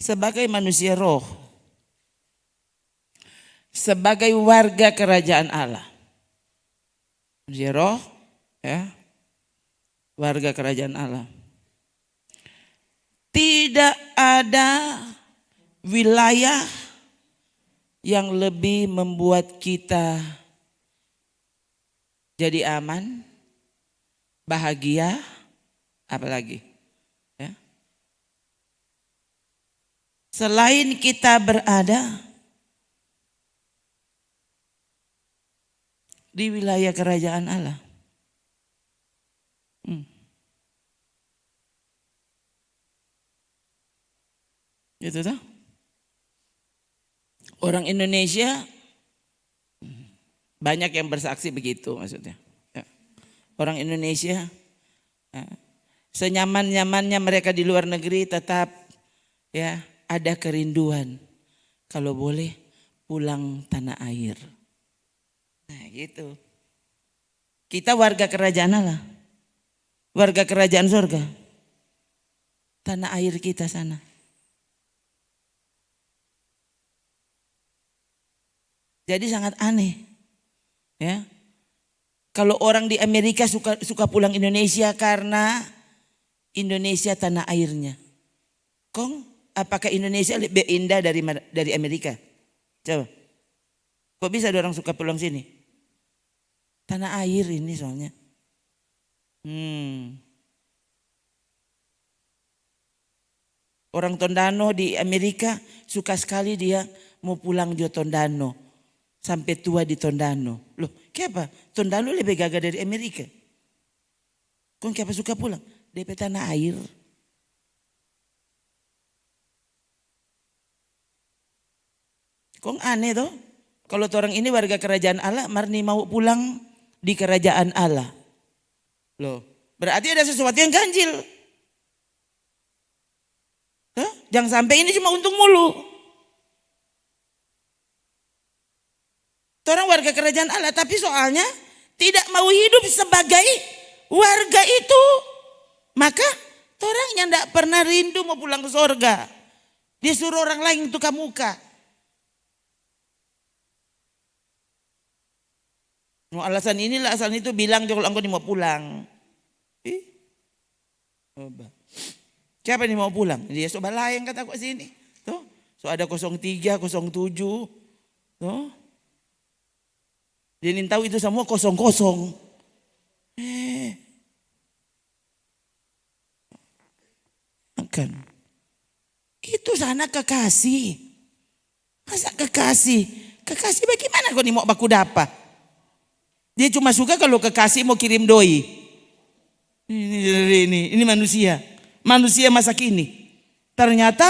sebagai manusia roh, sebagai warga kerajaan Allah. Manusia roh, ya, warga kerajaan Allah. Tidak ada wilayah yang lebih membuat kita jadi aman, bahagia, apalagi. Ya. Selain kita berada di wilayah kerajaan Allah. Gitu toh. Orang Indonesia banyak yang bersaksi begitu maksudnya. Ya. Orang Indonesia senyaman-nyamannya mereka di luar negeri tetap ya ada kerinduan kalau boleh pulang tanah air. Nah gitu. Kita warga kerajaan Allah. Warga kerajaan surga. Tanah air kita sana. Jadi sangat aneh. Ya. Kalau orang di Amerika suka pulang Indonesia karena Indonesia tanah airnya. Kong, apakah Indonesia lebih indah dari Amerika? Coba. Kok bisa ada orang suka pulang sini? Tanah air ini soalnya. Orang Tondano di Amerika suka sekali dia mau pulang di Tondano. Sampai tua di Tondano. Loh, kenapa? Tondano lebih gagah dari Amerika. Kok kenapa suka pulang? DP tanah air. Kok aneh toh? Kalau orang ini warga kerajaan Allah, marni mau pulang di kerajaan Allah. Loh, berarti ada sesuatu yang ganjil. Hah? Jangan sampai ini cuma untung mulu. Orang warga kerajaan Allah, tapi soalnya tidak mau hidup sebagai warga itu. Maka orangnya tidak pernah rindu mau pulang ke surga. Dia suruh orang lain tukar muka. Mau alasan inilah alasan itu bilang kalau engkau mau pulang. Siapa nih mau pulang? Dia coba lain kata kok sini. Tuh, so ada 03, 07. Tuh. Dia tahu itu semua kosong-kosong. Kan. Itu sana kekasih. Masa kekasih? Kekasih bagaimana kau nih mau baku dapat? Dia cuma suka kalau kekasih mau kirim doi. Ini manusia. Manusia masa kini. Ternyata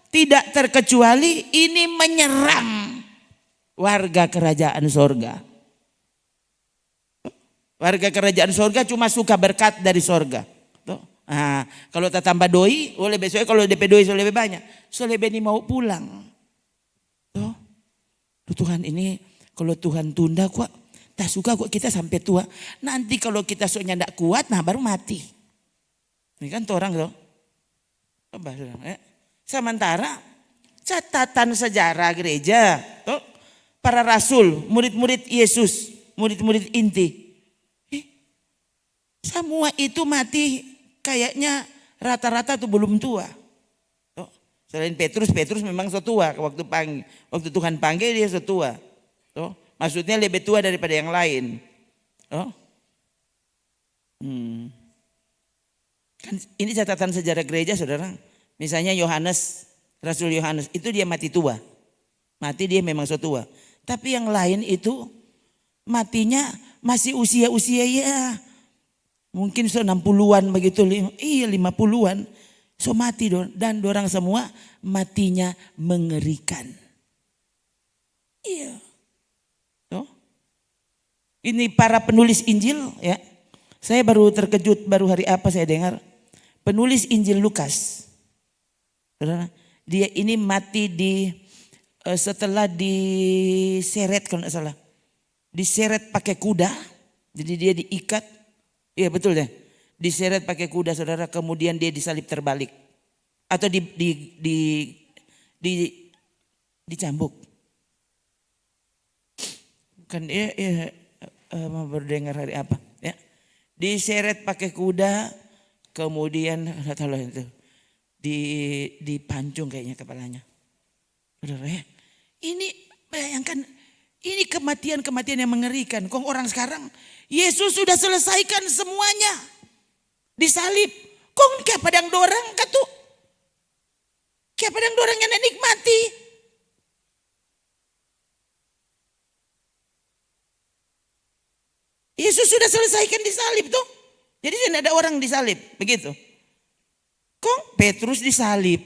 tidak terkecuali ini menyerang warga kerajaan surga. Warga kerajaan surga cuma suka berkat dari surga. Nah, kalau tak tambah doi, oleh besoknya kalau DP doi so lebih banyak, so lebih ini mau pulang. Tuhan ini kalau Tuhan tunda kok, tak suka kok kita sampai tua. Nanti kalau kita soalnya tidak kuat, nah baru mati. Ini kan orang loh. Sementara catatan sejarah gereja, para rasul, murid-murid Yesus, murid-murid inti. Semua itu mati kayaknya rata-rata tuh belum tua. Selain Petrus memang so tua waktu Tuhan panggil dia so tua. Maksudnya lebih tua daripada yang lain. Kan ini catatan sejarah gereja saudara. Misalnya Yohanes, Rasul Yohanes itu dia mati tua. Mati dia memang so tua. Tapi yang lain itu matinya masih usia-usia ya. Mungkin so 60-an begitu, 50-an. So mati dan dorang semua matinya mengerikan. Iya. Ini para penulis Injil ya. Saya baru terkejut baru hari apa saya dengar. Penulis Injil Lukas. Dia ini mati setelah diseret kalau tidak salah. Diseret pakai kuda. Jadi dia diikat. Iya betul deh. Diseret pakai kuda saudara, kemudian dia disalib terbalik. atau dicambuk. Kan dia mau berdengar hari apa? Ya. Diseret pakai kuda, kemudian itu dipancung kayaknya kepalanya. Saudara ya, ini bayangkan, ini kematian-kematian yang mengerikan. Kok orang sekarang, Yesus sudah selesaikan semuanya. Disalib. Kok kayak padang dorang katu? Kayak padang dorang yang nikmati. Yesus sudah selesaikan disalib tuh. Jadi tidak ada orang disalib, begitu. Kok Petrus disalib?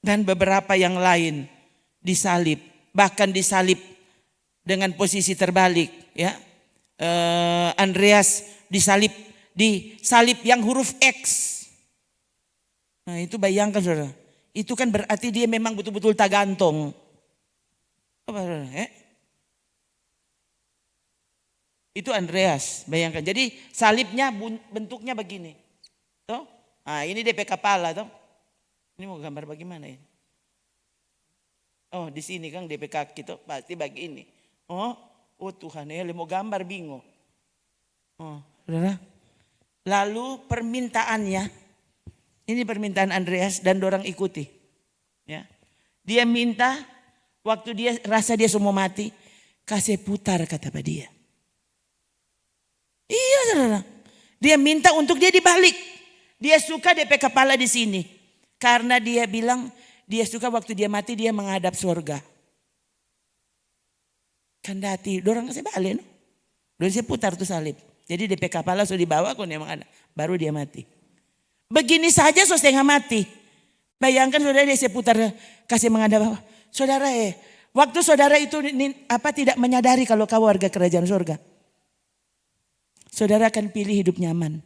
Dan beberapa yang lain disalib, bahkan disalib dengan posisi terbalik, ya. Andreas disalib yang huruf X. Nah, itu bayangkan saudara. Itu kan berarti dia memang betul-betul tak gantung. Itu Andreas, bayangkan. Jadi salibnya bentuknya begini. Tuh. Nah, ini DP kepala tuh. Ini mau gambar bagaimana ya? Oh, di sini kan DP kaki tuh pasti begini. Oh Tuhan ya, mau gambar bingung. Oh, saudara. Lalu permintaannya, ini permintaan Andreas dan dorang ikuti. Ya. Dia minta, waktu dia rasa dia semua mati, kasih putar kata dia. Iya saudara. Dia minta untuk dia dibalik. Dia suka DP kepala di sini. Karena dia bilang dia suka waktu dia mati dia menghadap surga. Kendati, dorang kasih balik. No? Dorang saya putar tuh salib. Jadi DP kepala sudah dibawa kok dia menghadap. Baru dia mati. Begini saja so setengah mati. Bayangkan saudara dia saya putar kasih menghadap. Saudara waktu saudara itu tidak menyadari kalau kau warga kerajaan surga. Saudara akan pilih hidup nyaman.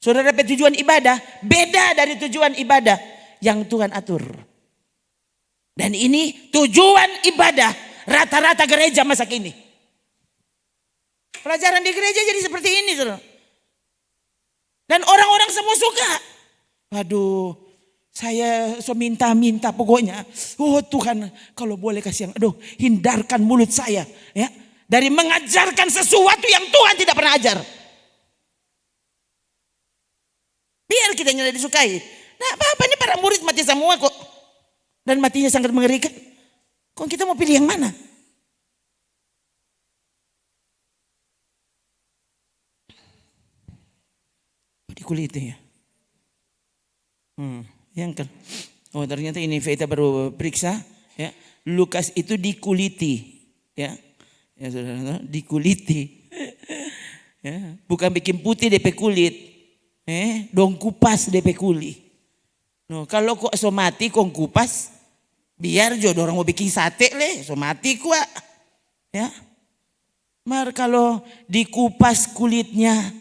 Saudara dapat tujuan ibadah beda dari tujuan ibadah yang Tuhan atur. Dan ini tujuan ibadah rata-rata gereja masa kini. Pelajaran di gereja jadi seperti ini saudara. Dan orang-orang semua suka. Waduh, saya so minta pokoknya. Oh Tuhan, kalau boleh kasih yang, hindarkan mulut saya ya dari mengajarkan sesuatu yang Tuhan tidak pernah ajar. Biar kita yang disukai. Nah apa ini para murid mati semua kok. Dan matinya sangat mengerikan. Kok kita mau pilih yang mana? Dikuliti ya. Yang oh ternyata ini Veta baru periksa. Ya. Lukas itu dikuliti. Ya, ya saudara, dikuliti. Ya. Bukan bikin putih DP kulit. Dong kupas DP kulit. No, kalau kok so mati kong kupas, biar jodoh orang mau bikin sate so mati kuat. Ya. Mar kalau dikupas kulitnya,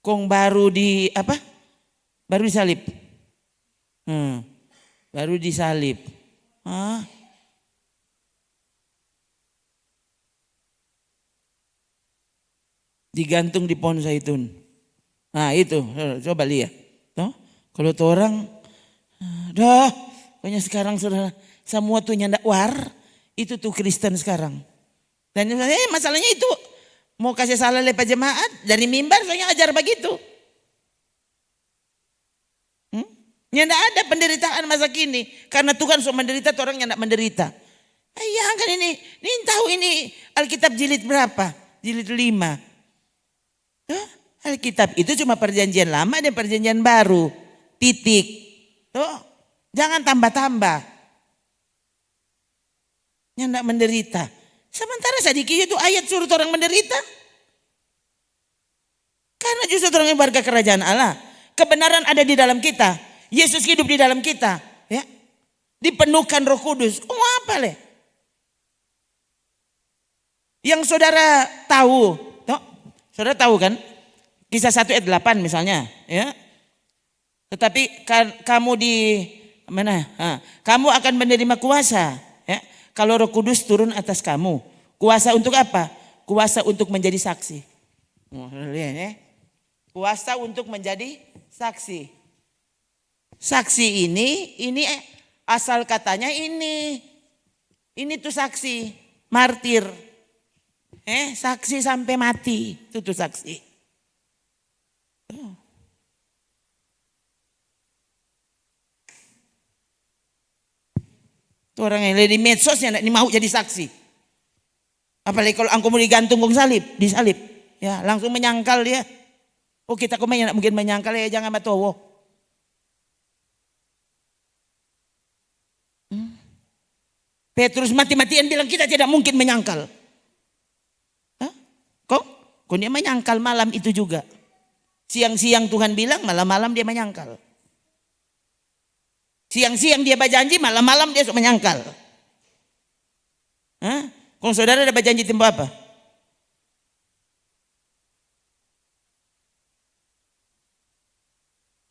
kong baru baru disalib. Baru disalib. Digantung di pohon zaitun. Nah itu, coba lihat. Kalau tuh orang, pokoknya sekarang saudara, semua tuh nyandak war, itu tuh Kristen sekarang. Dan masalahnya itu, mau kasih salah lepas jemaat, dari mimbar soalnya ajar begitu. Nyandak ada penderitaan masa kini, karena Tuhan so menderita, tuh orang nyandak menderita. Kan ini tahu ini Alkitab jilid berapa? Jilid 5. Alkitab itu cuma perjanjian lama dan perjanjian baru. Titik. Tuh, jangan tambah-tambah. Yang tidak menderita. Sementara sedikit itu ayat suruh orang menderita. Karena justru orang yang warga kerajaan Allah. Kebenaran ada di dalam kita. Yesus hidup di dalam kita. Ya. Dipenuhkan Roh Kudus. Mau apa leh? Yang saudara tahu. Saudara tahu kan? Kisah 1 ayat 8 misalnya, ya. Tetapi kamu di mana? Kamu akan menerima kuasa, ya. Kalau Roh Kudus turun atas kamu. Kuasa untuk apa? kuasa untuk menjadi saksi. Lihat ya. Kuasa untuk menjadi saksi. Saksi ini asal katanya ini. Ini tuh saksi, martir. Saksi sampai mati, itu tuh saksi. Itu orang yang di medsos yang tidak mau jadi saksi. Apalagi kalau angkau mau digantung disalib. Ya, langsung menyangkal dia. Oh kita kok tidak mungkin menyangkal ya, jangan batowo. Petrus mati-matian bilang kita tidak mungkin menyangkal. Kok dia menyangkal malam itu juga. Siang-siang Tuhan bilang, malam-malam dia menyangkal. Siang-siang dia berjanji, malam-malam dia menyangkal. Kalau saudara ada berjanji tempo apa?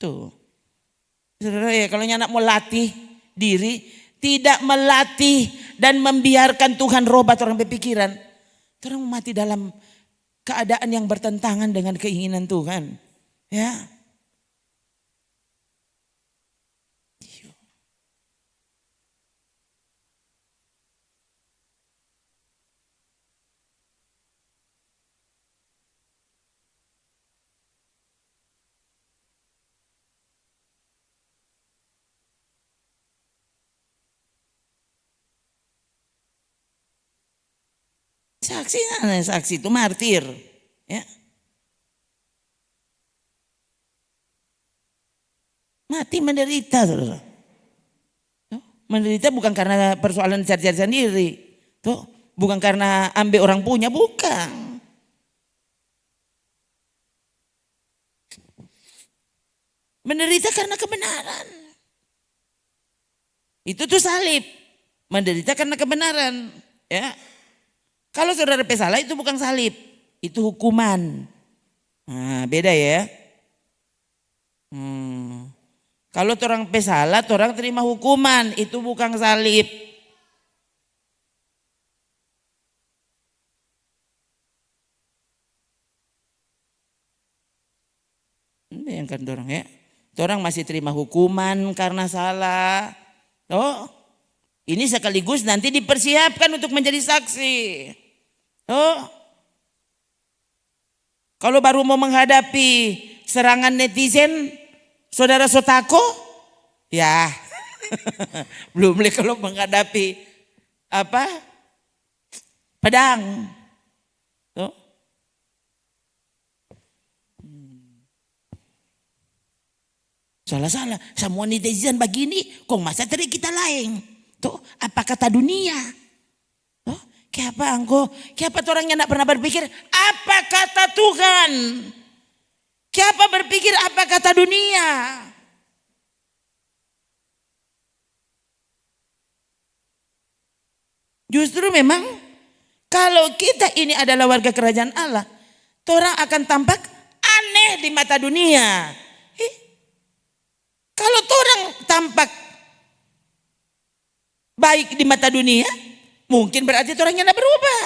Tuh. Saudara ya, kalau anak mau latih diri, tidak melatih dan membiarkan Tuhan robat orang berpikiran. Orang mati dalam keadaan yang bertentangan dengan keinginan Tuhan. Ya. Saksi itu martir. Ya. Mati menderita, saudara. Menderita bukan karena persoalan cari-cari sendiri. Tuh, bukan karena ambil orang punya, bukan. Menderita karena kebenaran. Itu tuh salib. Menderita karena kebenaran. Ya. Kalau saudara salah itu bukan salib, itu hukuman. Nah, beda ya. Kalau orang salah, orang terima hukuman, itu bukan salib. Ini yang kan orang ya. Orang masih terima hukuman karena salah. Oh, ini sekaligus nanti dipersiapkan untuk menjadi saksi. Oh, kalau baru mau menghadapi serangan netizen, saudara sotako, ya belum boleh kalau menghadapi pedang. Oh. Salah-salah, semua netizen begini, kok masa tadi kita lain? Tuh, apa kata dunia? Kenapa engkau? Kenapa orang yang tidak pernah berpikir apa kata Tuhan? Kenapa berpikir apa kata dunia? Justru memang kalau kita ini adalah warga kerajaan Allah, orang akan tampak aneh di mata dunia. Kalau orang tampak baik di mata dunia, mungkin berarti orangnya tidak berubah.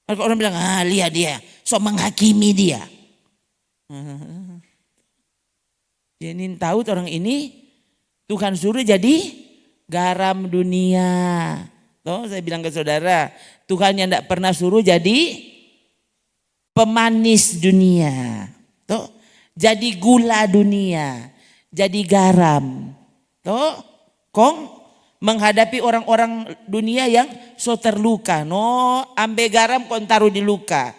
Kalau orang bilang, lihat dia, so menghakimi dia. Jadi tahu orang ini Tuhan suruh jadi garam dunia. Tuh, saya bilang ke saudara, Tuhan yang tidak pernah suruh jadi pemanis dunia. Tuh, jadi gula dunia, jadi garam. Tuh, menghadapi orang-orang dunia yang so terluka. No, ambil garam kon taruh di luka.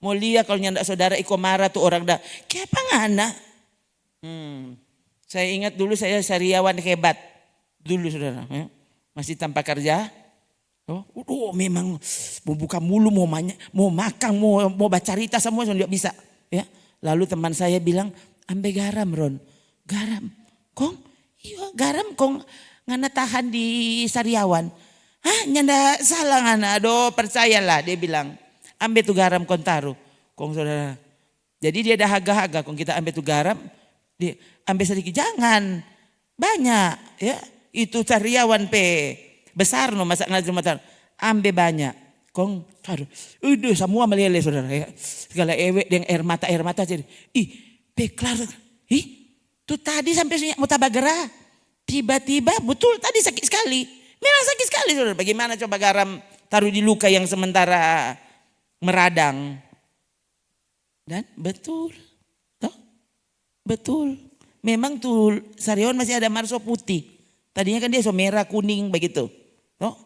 Mau lihat kalau nyandak saudara iko marah tuh orang dah. Kenapa ngana? Saya ingat dulu saya sariawan hebat. Dulu saudara. Ya. Masih tanpa kerja. Memang mau buka mulu, mau makan, mau baca cerita semua tidak bisa. Ya. Lalu teman saya bilang, ambil garam Ron. Garam. Iya garam kong. Ngana tahan di sariawan. Nyanda salah ngana. Aduh percayalah dia bilang. Ambil tuh garam kon taruh. Kong saudara. Jadi dia dahaga-haga. Kong kita ambil tuh garam. Dia ambil sedikit. Jangan. Banyak. Ya. Itu sariawan besar no masak ngajar matar. Ambil banyak. Kong, udah semua meleleh saudara ya. Segala ewek dengan air mata jadi. Beklar. Tuh tadi sampai mau tabagera. Tiba-tiba betul tadi sakit sekali. Memang sakit sekali saudara. Bagaimana coba garam taruh di luka yang sementara meradang. Dan betul. Toh? Betul. Memang tuh Sarion masih ada marso putih. Tadinya kan dia so merah kuning begitu. Toh?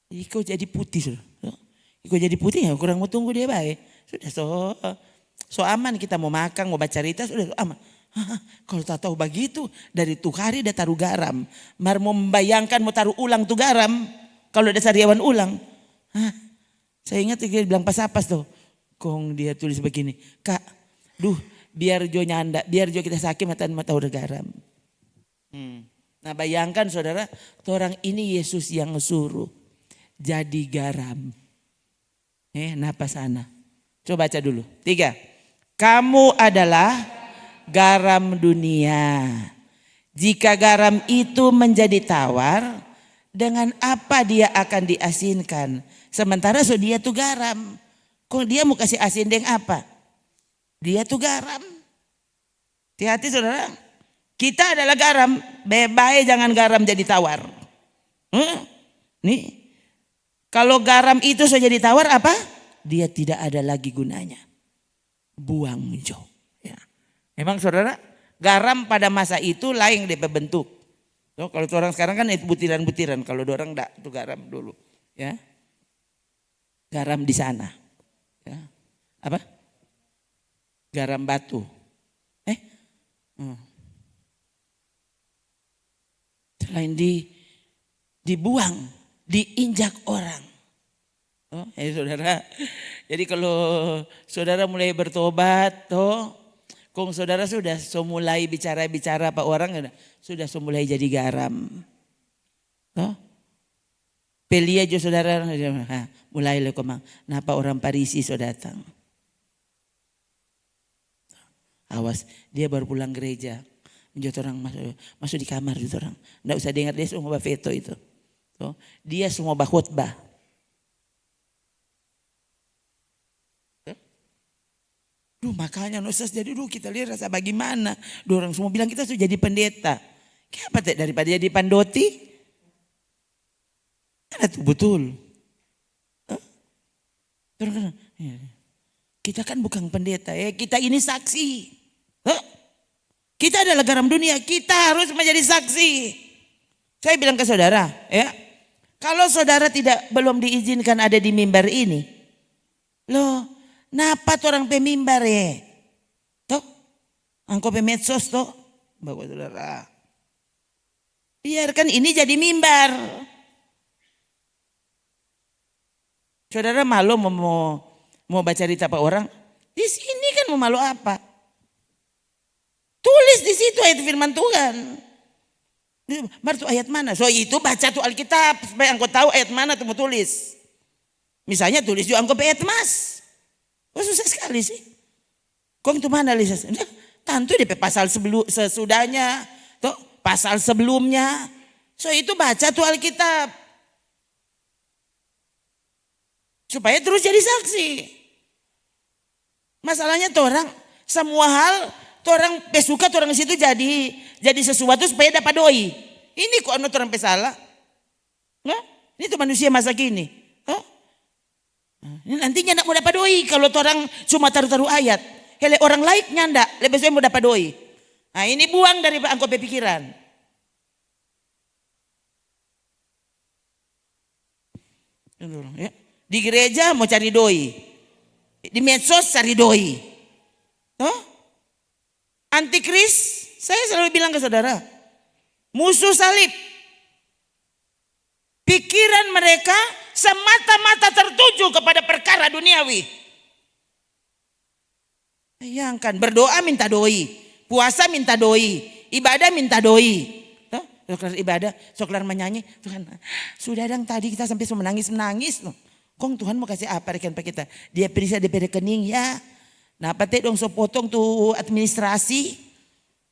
Iko jadi putih sudah. Iko jadi putih ya kurang mau tunggu dia baik. Sudah so aman kita mau makan mau baca cerita sudah aman. Kalau tak tahu begitu dari tuh hari dia taruh garam. Mau membayangkan mau taruh ulang tuh garam. Kalau ada sariawan ulang. Saya ingat dia bilang pas-pas tuh. Kong dia tulis begini. Kak, biar Jo nyanda, biar Jo kita sakit mau taruh garam. Nah bayangkan saudara, orang ini Yesus yang suruh. Jadi garam. Napa sana. Coba baca dulu. 3. Kamu adalah garam dunia. Jika garam itu menjadi tawar, dengan apa dia akan diasinkan? Sementara dia tuh garam. Kok dia mau kasih asin dengan apa? Dia tuh garam. Hati-hati saudara. Kita adalah garam. Baik jangan garam jadi tawar. Nih. Kalau garam itu sudah jadi tawar apa? Dia tidak ada lagi gunanya. Buang Jo. Ya. Memang saudara, garam pada masa itu lain DP bentuk. Kalau orang sekarang kan itu butiran-butiran. Kalau orang enggak, itu garam dulu. Ya. Garam di sana. Ya. Apa? Garam batu. Selain dibuang, diinjak orang. Saudara. Jadi kalau saudara mulai bertobat, kong saudara sudah mulai bicara-bicara apa orang sudah mulai jadi garam. Pelia jo saudara mulai lekomang. Napa orang Parisi sudah datang. Awas dia baru pulang gereja. Menjadi orang masuk di kamar gitu orang. Nggak usah dengar dia semua veto itu. Dia semua khotbah. Makanya nusas jadi kita lihat rasa bagaimana. Orang semua bilang kita sudah jadi pendeta. Kenapa daripada jadi pandoti? Ada tuh betul. Kita kan bukan pendeta kita ini saksi. Kita adalah garam dunia, kita harus menjadi saksi. Saya bilang ke saudara, kalau saudara belum diizinkan ada di mimbar ini, napa orang pemimbar toh, angko pemedsos toh, bawa saudara. Biarkan ini jadi mimbar. Saudara malu mau baca cerita apa orang? Di sini kan mau malu apa? Tulis di situ ayat firman Tuhan. Baru ayat mana? So itu baca tuh Alkitab supaya engkau tahu ayat mana tuh mau tulis. Misalnya tulis juga engkau ayat mas. Susah sekali sih. Kok itu mana lihat? Tentu di pasal sesudahnya, tuh pasal sebelumnya. So itu baca tuh Alkitab. Supaya terus jadi saksi. Masalahnya tuh orang semua hal orang pesuka orang situ jadi sesuatu supaya dapat doi. Ini kok orang pesalah. Ini tuh manusia masa kini. Nantinya nak mau dapat doi kalau orang cuma taruh-taruh ayat. Hele orang lain nyanda, lebih saya mau dapat doi. Nah ini buang dari angkot pikiran. Di gereja mau cari doi. Di medsos cari doi. Antikris, saya selalu bilang ke saudara, musuh salib. Pikiran mereka semata-mata tertuju kepada perkara duniawi. Bayangkan berdoa minta doi, puasa minta doi, ibadah minta doi. Soklar ibadah, soklar menyanyi, Tuhan sudah dang tadi kita sampai menangis. Kong Tuhan mau kasih apa rekan kita? Dia periksa DP rekening ya. Nah pate dong so potong tuh administrasi.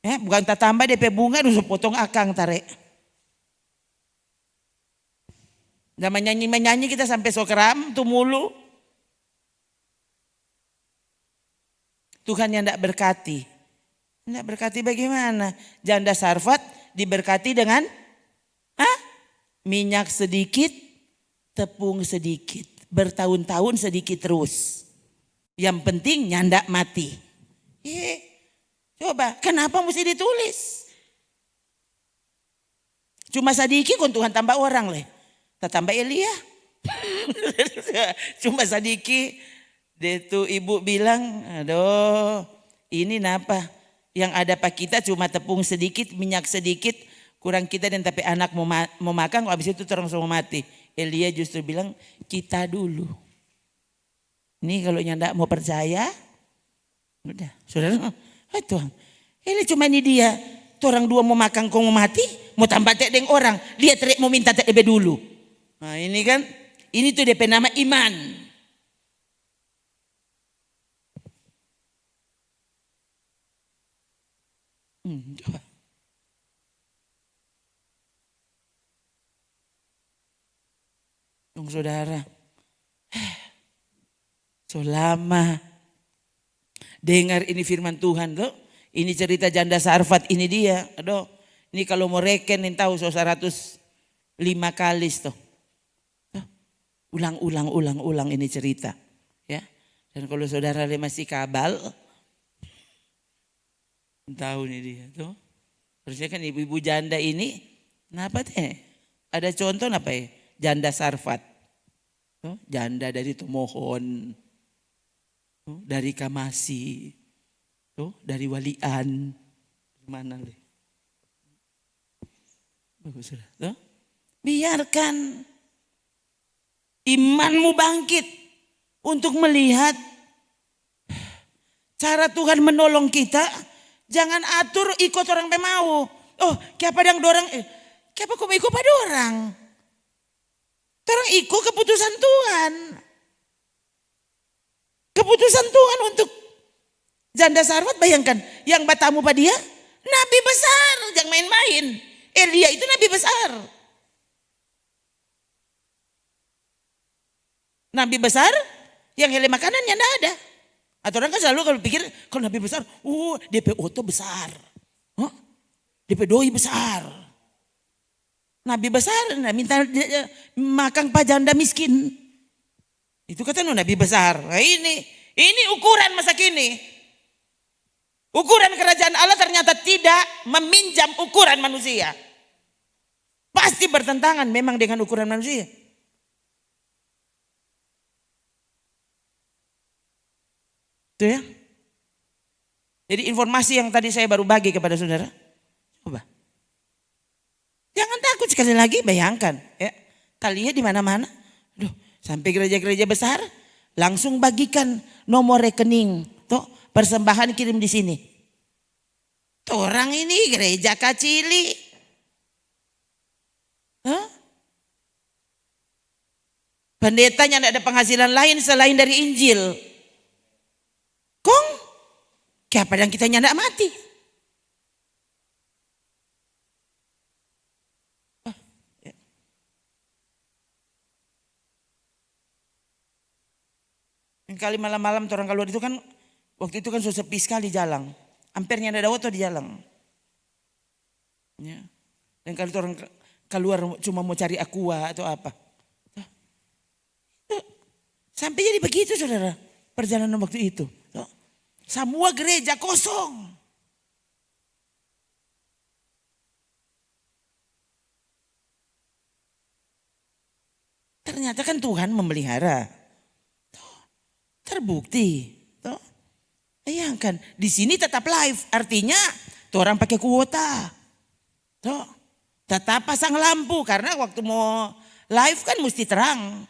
Bukan tak tambah DP bunga dong so potong akang tarik. Zaman nyanyi-nyanyi kita sampai sokeram tuh mulu. Tuhan yang tidak berkati. Tidak berkati bagaimana? Janda Sarfat diberkati dengan minyak sedikit, tepung sedikit. Bertahun-tahun sedikit terus. Yang penting nyanda mati. Coba, kenapa mesti ditulis? Cuma sedikit kon Tuhan tambah orang leh. Tambah Elia. Cuma sedikit. Dia tuh ibu bilang, aduh ini napa? Yang ada pak kita cuma tepung sedikit, minyak sedikit. Kurang kita dan tapi anak mau makan, habis itu terus mau mati. Elia justru bilang, kita dulu. Ini kalau nyanda mau percaya, udah. Saudara, Tuhan. Ini cuma ini dia. Orang dua mau makan, kau mau mati. Mau tambah tek dengan orang. Dia terik mau minta tek dulu. Nah ini kan, ini tuh DP nama iman. Coba. Dong saudara. Selama dengar ini firman Tuhan loh. Ini cerita janda Sarfat ini dia. Aduh, ini kalau mau rekenin tahu 105 kali tuh. Ulang ini cerita. Ya. Dan kalau saudara masih kabal, tahu nih dia tuh. Terusnya kan ibu-ibu janda ini, kenapa teh? Ada contoh apa ya? Janda Sarfat. Tuh, janda dari Tomohon. Tuh, dari Kamasi. Tuh, dari Walian. Mana deh? Bagus sudah. Tuh. Biarkan imanmu bangkit untuk melihat cara Tuhan menolong kita. Jangan atur ikut orang pemau. Oh, siapa yang dorang? Siapa kau ikut pada orang? Orang ikut keputusan Tuhan. Keputusan Tuhan untuk janda Sarfat, bayangkan. Yang batamu pada dia, nabi besar. Jangan main-main. Elia itu nabi besar. Nabi besar yang hele makanannya enggak ada. Atau orang kan selalu kalau pikir kalau nabi besar, DP oto besar. DP doi besar. Nabi besar, minta makan pak janda miskin. Itu kata nabi besar. Nah ini ukuran masa kini. Ukuran kerajaan Allah ternyata tidak meminjam ukuran manusia. Pasti bertentangan memang dengan ukuran manusia. Itu ya. Jadi informasi yang tadi saya baru bagi kepada saudara. Coba. Jangan takut, sekali lagi bayangkan. Ya, kalian di mana-mana. Aduh, sampai gereja-gereja besar. Langsung bagikan nomor rekening. Tuh, persembahan kirim di sini. Tuh, orang ini gereja kacili. Pendetanya tidak ada penghasilan lain selain dari Injil. Kong, siapa yang kita nyandak mati? Kali malam-malam orang keluar itu kan, waktu itu kan so sepi sekali jalan. Hampirnya ada auto di jalan. Ya. Dan kalau orang keluar cuma mau cari aqua atau apa. Sampai jadi begitu saudara, perjalanan waktu itu. Semua gereja kosong. Ternyata kan Tuhan memelihara. Terbukti. Bayangkan, di sini tetap live. Artinya tuh orang pakai kuota. Tuh, tetap pasang lampu karena waktu mau live kan mesti terang.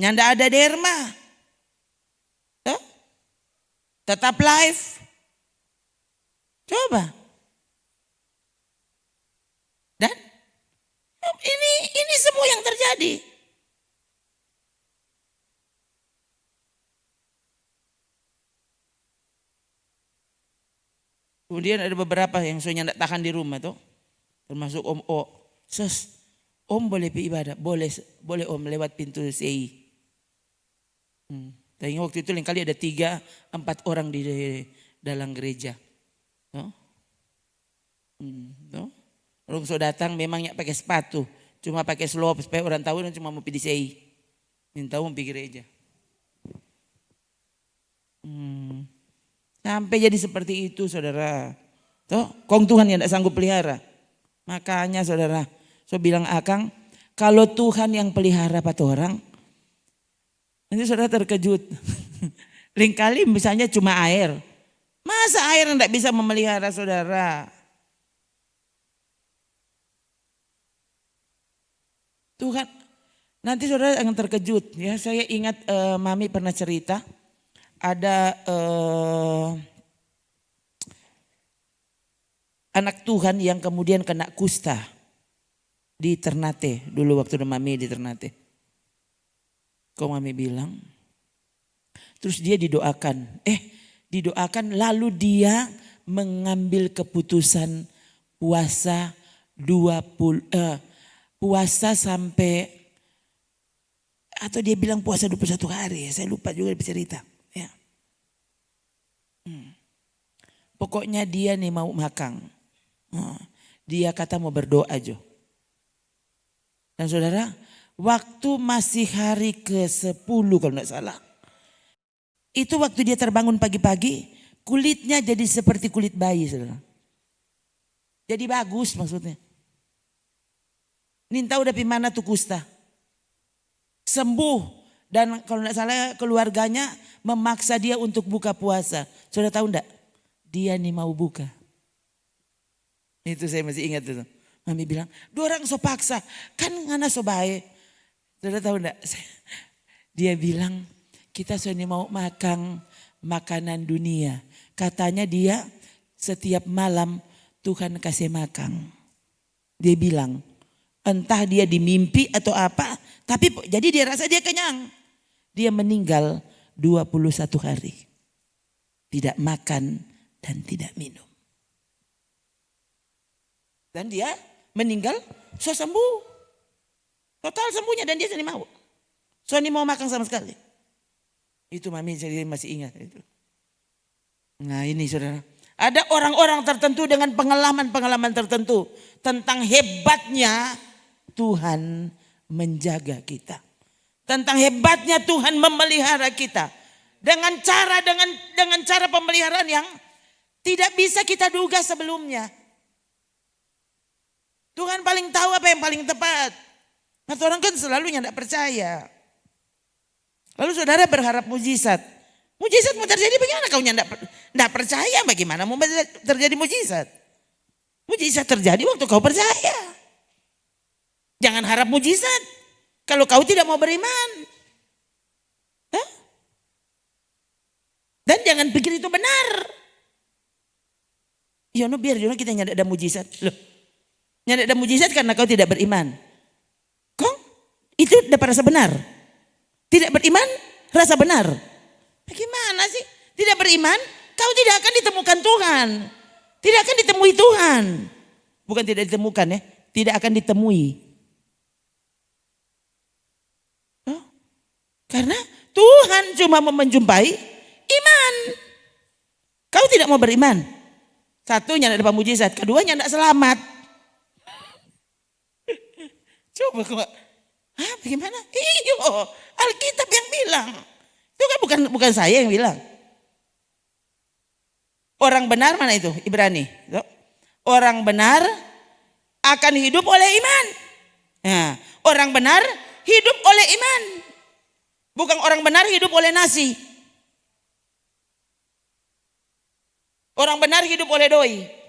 Nyanda ada derma. Tuh, tetap live. Coba. Dan ini semua yang terjadi. Kemudian ada beberapa yang soalnya tidak tahan di rumah tuh. Termasuk Om O. Om boleh pergi ibadah? Boleh Om lewat pintu CI. Tapi waktu itu lain kali ada 3-4 orang di dalam gereja. No? No? Kalau sudah datang memangnya pakai sepatu. Cuma pakai slop supaya orang tahu cuma mau pergi CI. Minta mau pergi gereja. Sampai jadi seperti itu saudara. Toh, kong Tuhan yang tidak sanggup pelihara. Makanya saudara, saya bilang Akang, kalau Tuhan yang pelihara patu orang, nanti saudara terkejut. Lain kali misalnya cuma air. Masa air tidak bisa memelihara saudara? Tuhan, nanti saudara akan terkejut. Ya, saya ingat Mami pernah cerita, ada anak Tuhan yang kemudian kena kusta di Ternate. Dulu waktu Mami di Ternate. Kok Mami bilang. Terus dia didoakan. Didoakan lalu dia mengambil keputusan puasa puasa sampai, atau dia bilang puasa 21 hari. Saya lupa juga bercerita. Ya. Pokoknya dia nih mau makan. Dia kata mau berdoa aja. Dan saudara, waktu masih hari ke-10 kalau tidak salah. Itu waktu dia terbangun pagi-pagi, kulitnya jadi seperti kulit bayi saudara. Jadi bagus maksudnya. Ninta udah mana tuh kusta. Sembuh. Dan kalau tidak salah keluarganya memaksa dia untuk buka puasa. Saudara tahu enggak? Dia nih mau buka. Itu saya masih ingat itu. Mami bilang, 2 orang so paksa. Kan ngana so baik. Saudara tahu enggak? Dia bilang, kita so ini mau makan makanan dunia. Katanya dia setiap malam Tuhan kasih makan. Dia bilang, entah dia dimimpi atau apa. Tapi jadi dia rasa dia kenyang. Dia meninggal 21 hari. Tidak makan dan tidak minum. Dan dia meninggal, so sembuh. Total sembuhnya dan dia jadi mau. So ini mau makan sama sekali. Itu Mami jadi masih ingat itu. Nah ini saudara. Ada orang-orang tertentu dengan pengalaman-pengalaman tertentu. Tentang hebatnya Tuhan menjaga kita. Tentang hebatnya Tuhan memelihara kita. Dengan cara pemeliharaan yang tidak bisa kita duga sebelumnya. Tuhan paling tahu apa yang paling tepat. Nah orang kan selalu tidak percaya. Lalu saudara berharap mujizat. Mujizat mau terjadi bagaimana kau tidak percaya? Bagaimana mau terjadi mujizat? Mujizat terjadi waktu kau percaya. Jangan harap mujizat kalau kau tidak mau beriman. Hah? Dan jangan pikir itu benar. Yono biar Yono kita nyada ada mujizat. Loh. Nyada ada mujizat karena kau tidak beriman. Kong, itu dapat rasa benar. Tidak beriman, rasa benar. Bagaimana sih? Tidak beriman, kau tidak akan ditemukan Tuhan. Tidak akan ditemui Tuhan. Bukan tidak ditemukan ya, tidak akan ditemui. Oh, karena Tuhan cuma mau menjumpai iman. Kau tidak mau beriman. Satunya tidak dapat mujizat, keduanya tidak selamat. Coba kok, bagaimana? Iyo, Alkitab yang bilang. Itu kan bukan saya yang bilang. Orang benar mana itu? Ibrani. Orang benar akan hidup oleh iman. Nah, orang benar hidup oleh iman. Bukan orang benar hidup oleh nasi. Orang benar hidup oleh doi.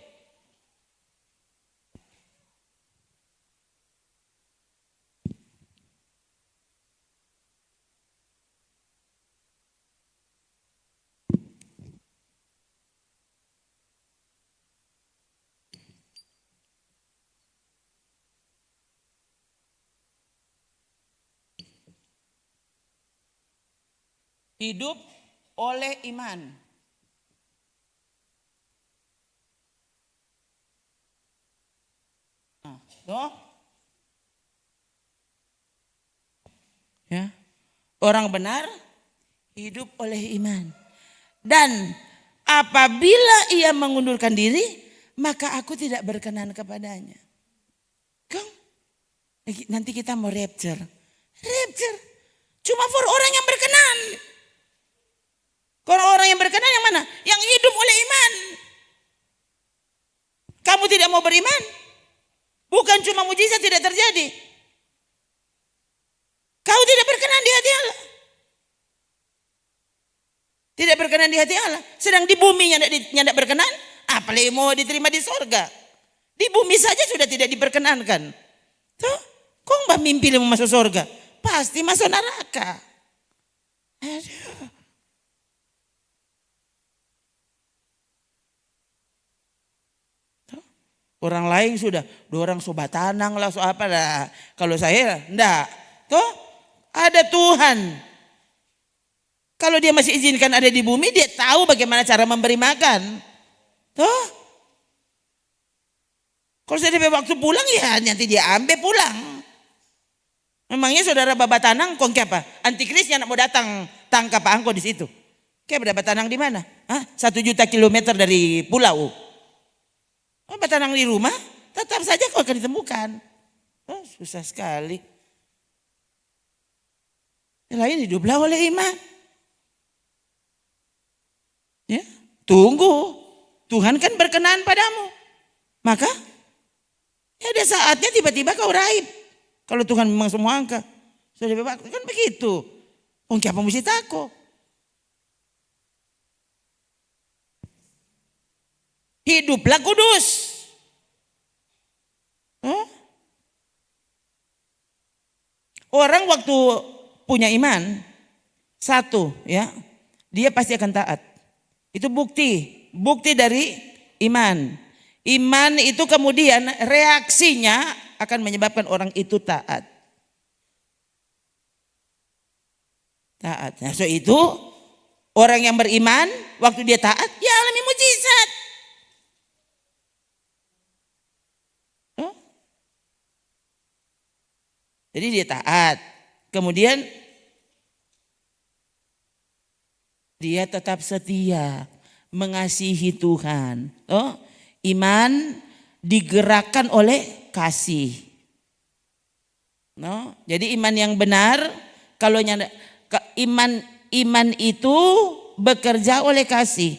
Hidup oleh iman. Tuh. Ya. Orang benar hidup oleh iman. Dan apabila ia mengundurkan diri, maka aku tidak berkenan kepadanya. Kang, nanti kita mau rapture. Rapture cuma for orang yang berkenan. Kalau orang yang berkenan yang mana? Yang hidup oleh iman. Kamu tidak mau beriman? Bukan cuma mujizat tidak terjadi. Kau tidak berkenan di hati Allah. Tidak berkenan di hati Allah. Sedang di bumi yang tidak berkenan. Apalagi mau diterima di sorga. Di bumi saja sudah tidak diperkenankan. Tuh, kok mbak mimpi mau masuk sorga? Pasti masuk neraka. Aduh. Orang lain sudah, 2 orang sobat tanang lah, so apa lah. Kalau saya enggak. Tuh, ada Tuhan. Kalau dia masih izinkan ada di bumi, dia tahu bagaimana cara memberi makan. Tuh. Kalau saya sampai waktu pulang ya nanti dia ambil pulang. Memangnya saudara babat tanang kok apa? Antikris yang mau datang tangkap angko di situ. Kayak babat tanang di mana? 1 juta kilometer dari pulau. Batanang di rumah, tetap saja kau akan ditemukan. Susah sekali. Yang lain hiduplah oleh iman. Ya, tunggu. Tuhan kan berkenan padamu. Maka ya ada saatnya tiba-tiba kau raib. Kalau Tuhan memang semua angka. Sudah bebas kan begitu. Mungkin apa mesti takut. Hiduplah kudus. Orang waktu punya iman, satu ya, dia pasti akan taat. Itu bukti dari iman. Iman itu kemudian reaksinya akan menyebabkan orang itu taat. Taat. Nah, so itu orang yang beriman waktu dia taat, ya alami mujizat. Jadi dia taat. Kemudian dia tetap setia, mengasihi Tuhan. Iman digerakkan oleh kasih. Jadi iman yang benar, kalau iman itu bekerja oleh kasih.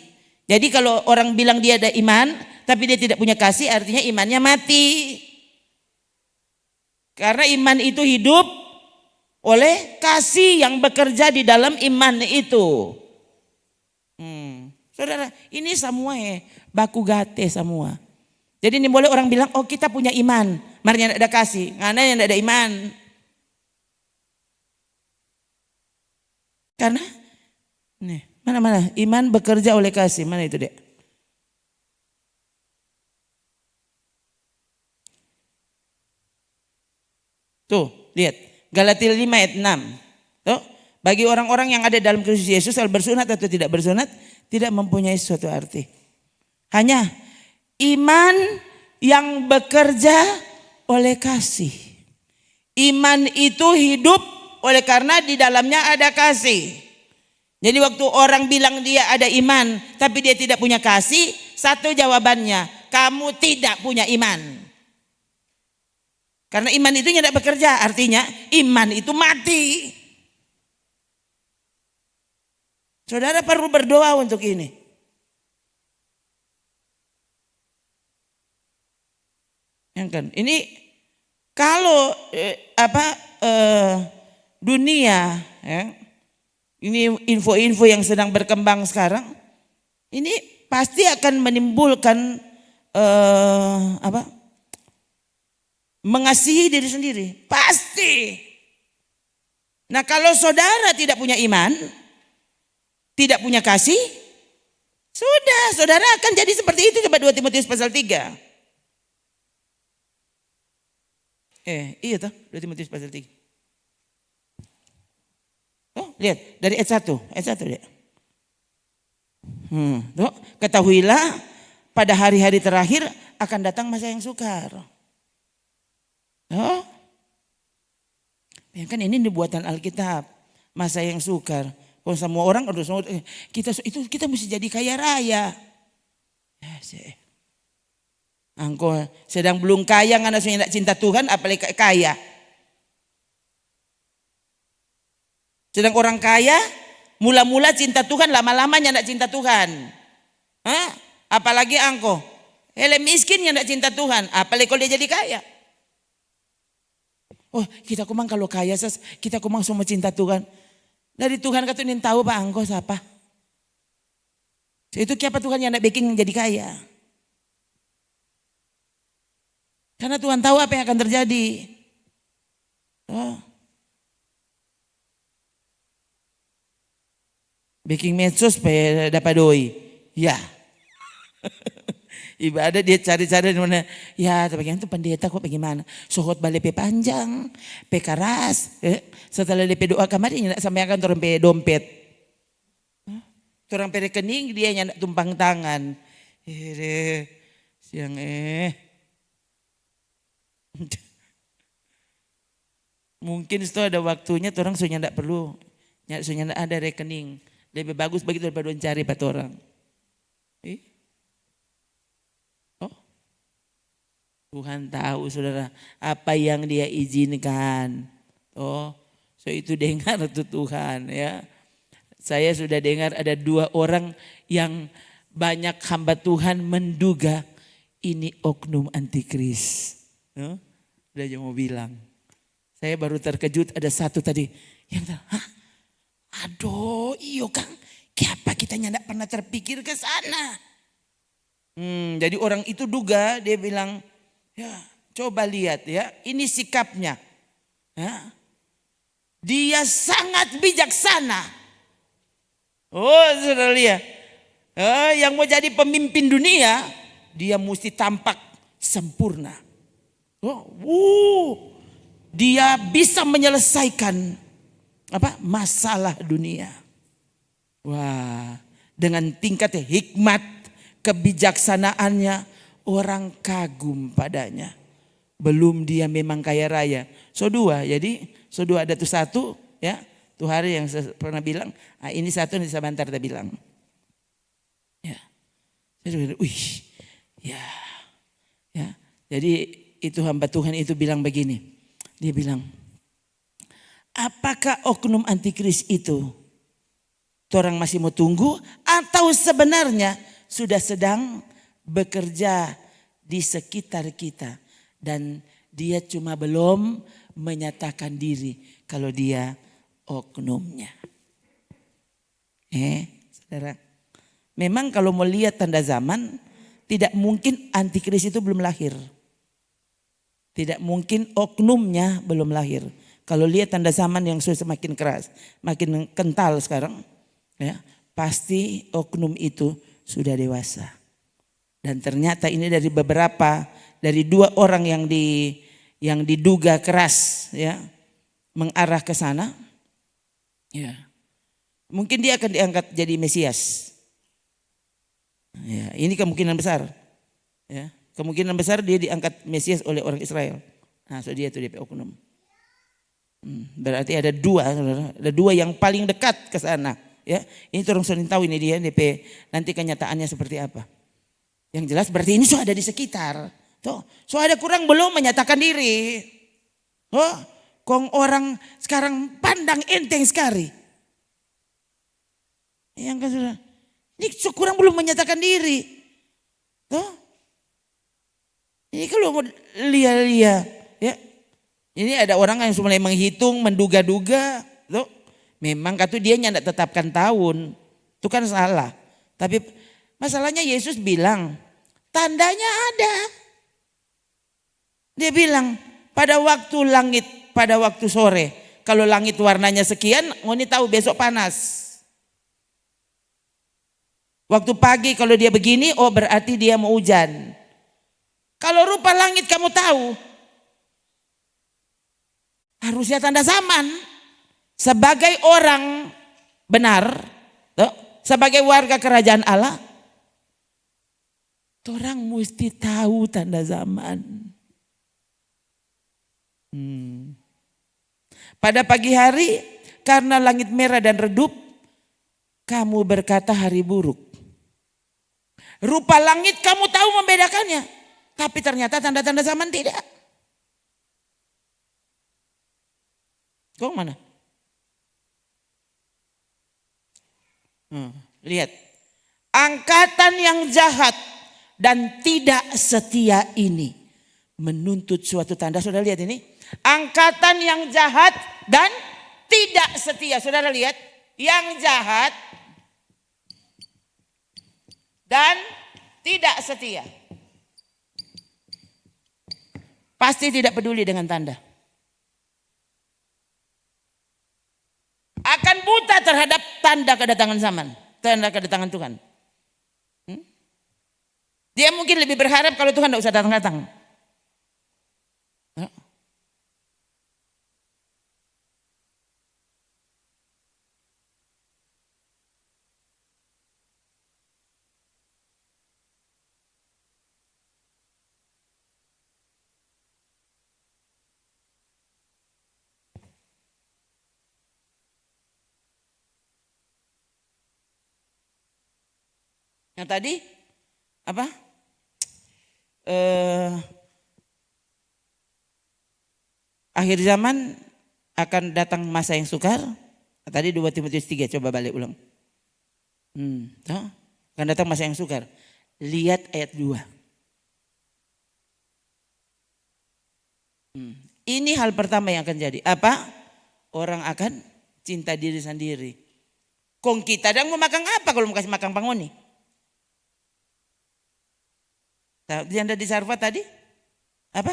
Jadi kalau orang bilang dia ada iman, tapi dia tidak punya kasih, artinya imannya mati. Karena iman itu hidup oleh kasih yang bekerja di dalam iman itu. Saudara, ini semua baku gate semua. Jadi ini boleh orang bilang, oh kita punya iman, marinya ada kasih, ngana yang ada iman. Karena nih, mana iman bekerja oleh kasih, mana itu dek? Tuh, lihat. Galatia 5 ayat 6. Tuh, bagi orang-orang yang ada dalam Kristus Yesus, hal bersunat atau tidak bersunat tidak mempunyai suatu arti. Hanya iman yang bekerja oleh kasih. Iman itu hidup oleh karena di dalamnya ada kasih. Jadi waktu orang bilang dia ada iman tapi dia tidak punya kasih, satu jawabannya, kamu tidak punya iman. Karena iman itu tidak bekerja, artinya iman itu mati. Saudara perlu berdoa untuk ini. Yang kan, ini kalau dunia, ya, ini info-info yang sedang berkembang sekarang, ini pasti akan menimbulkan mengasihi diri sendiri, pasti. Nah kalau saudara tidak punya iman, tidak punya kasih, sudah saudara akan jadi seperti itu. Coba 2 Timotius pasal 3. Iya toh, 2 Timotius pasal 3. Oh, lihat dari ayat 1 lihat. Tuh, ketahuilah pada hari-hari terakhir akan datang masa yang sukar. Oh, ya kan ini buatan Alkitab. Masa yang sukar. Kalau semua orang kita mesti jadi kaya raya. Angko sedang belum kaya ngana sudah cinta Tuhan apalagi kaya. Sedang orang kaya mula-mula cinta Tuhan lama-lamanya tidak cinta Tuhan. Hah? Apalagi angko. Hele miskin yang tidak cinta Tuhan apalagi kalau dia jadi kaya. Oh kita kumang kalau kaya kita kumang semua cinta Tuhan. Dari Tuhan kata nin tahu Pak angko siapa? Itu siapa Tuhan yang tidak bikin jadi kaya? Karena Tuhan tahu apa yang akan terjadi. Oh. Bikin medsos supaya dapat doi. Ya. Ibadah dia cari-cari di mana. Ya, tapi yang itu pendeta kok bagaimana? Sohot balik pe panjang, pe keras. Setelah DP doa kemarin sampai akan turun pe dompet. Turun pe rekening dia nyandak tumpang tangan. Siang Mungkin itu ada waktunya orang sudah tidak perlu. Sudah tidak ada rekening. Lebih bagus begitu daripada cari pat orang. Oh, Tuhan tahu saudara apa yang dia izinkan. Oh, so itu dengar tuh Tuhan ya. Saya sudah dengar ada 2 orang yang banyak hamba Tuhan menduga ini oknum antikris. Udah aja mau bilang. Saya baru terkejut ada satu tadi yang hah? Aduh, iyo Kang, kenapa kita tidak pernah terpikir ke sana? Jadi orang itu duga dia bilang, ya coba lihat ya, ini sikapnya. Ya. Dia sangat bijaksana. Oh, sudah lihat. Yang mau jadi pemimpin dunia, dia mesti tampak sempurna. Dia bisa menyelesaikan masalah dunia. Wah, dengan tingkat hikmat, kebijaksanaannya orang kagum padanya. Belum dia memang kaya raya. Jadi ada tuh satu ya, tuh hari yang saya pernah bilang, ini satu yang sebentar kita bilang. Ya. Ya. Jadi itu hamba Tuhan itu bilang begini. Dia bilang, apakah oknum antikris itu orang masih mau tunggu atau sebenarnya sudah sedang bekerja di sekitar kita dan dia cuma belum menyatakan diri kalau dia oknumnya. Saudara, memang kalau mau lihat tanda zaman tidak mungkin antikris itu belum lahir. Tidak mungkin oknumnya belum lahir. Kalau lihat tanda zaman yang sudah semakin keras, makin kental sekarang, ya pasti oknum itu sudah dewasa. Dan ternyata ini dari 2 orang yang diduga keras, ya mengarah ke sana. Ya, mungkin dia akan diangkat jadi Mesias. Ya, ini kemungkinan besar. Ya. Kemungkinan besar dia diangkat Mesias oleh orang Israel. Nah, so dia itu DP oknum. Berarti ada 2 yang paling dekat ke sana. Ya, ini orang sudah tahu ini dia DP nanti kenyataannya seperti apa. Yang jelas berarti ini sudah ada di sekitar. Tuh, so ada kurang belum menyatakan diri. Kong orang sekarang pandang enteng sekali. Yang kan sudah, ini kurang belum menyatakan diri. Tuh. Ini kalau mau lihat ya. Ini ada orang yang mulai menghitung, menduga-duga, loh. Memang kata dia tidak tetapkan tahun. Itu kan salah. Tapi masalahnya Yesus bilang, tandanya ada. Dia bilang, pada waktu sore, kalau langit warnanya sekian, ngoni tahu besok panas. Waktu pagi kalau dia begini, oh berarti dia mau hujan. Kalau rupa langit kamu tahu, harusnya tanda zaman. Sebagai orang benar, sebagai warga kerajaan Allah, orang mesti tahu tanda zaman. Pada pagi hari karena langit merah dan redup, kamu berkata hari buruk. Rupa langit kamu tahu membedakannya, tapi ternyata tanda-tanda zaman tidak. Kok mana? Lihat. Angkatan yang jahat dan tidak setia ini menuntut suatu tanda. Saudara lihat ini. Angkatan yang jahat dan tidak setia. Saudara lihat. Yang jahat dan tidak setia. Pasti tidak peduli dengan tanda. Akan buta terhadap tanda kedatangan zaman. Tanda kedatangan Tuhan. Dia mungkin lebih berharap kalau Tuhan tidak usah datang-datang. Yang tadi apa? Akhir zaman akan datang masa yang sukar. Tadi 2 Timotius 3, coba balik ulang. Akan datang masa yang sukar. Lihat ayat 2. Ini hal pertama yang akan jadi. Apa? Orang akan cinta diri sendiri. Kong kita dan mau makan apa kalau mau kasih makan pangoni? Janda di Sarfa tadi apa?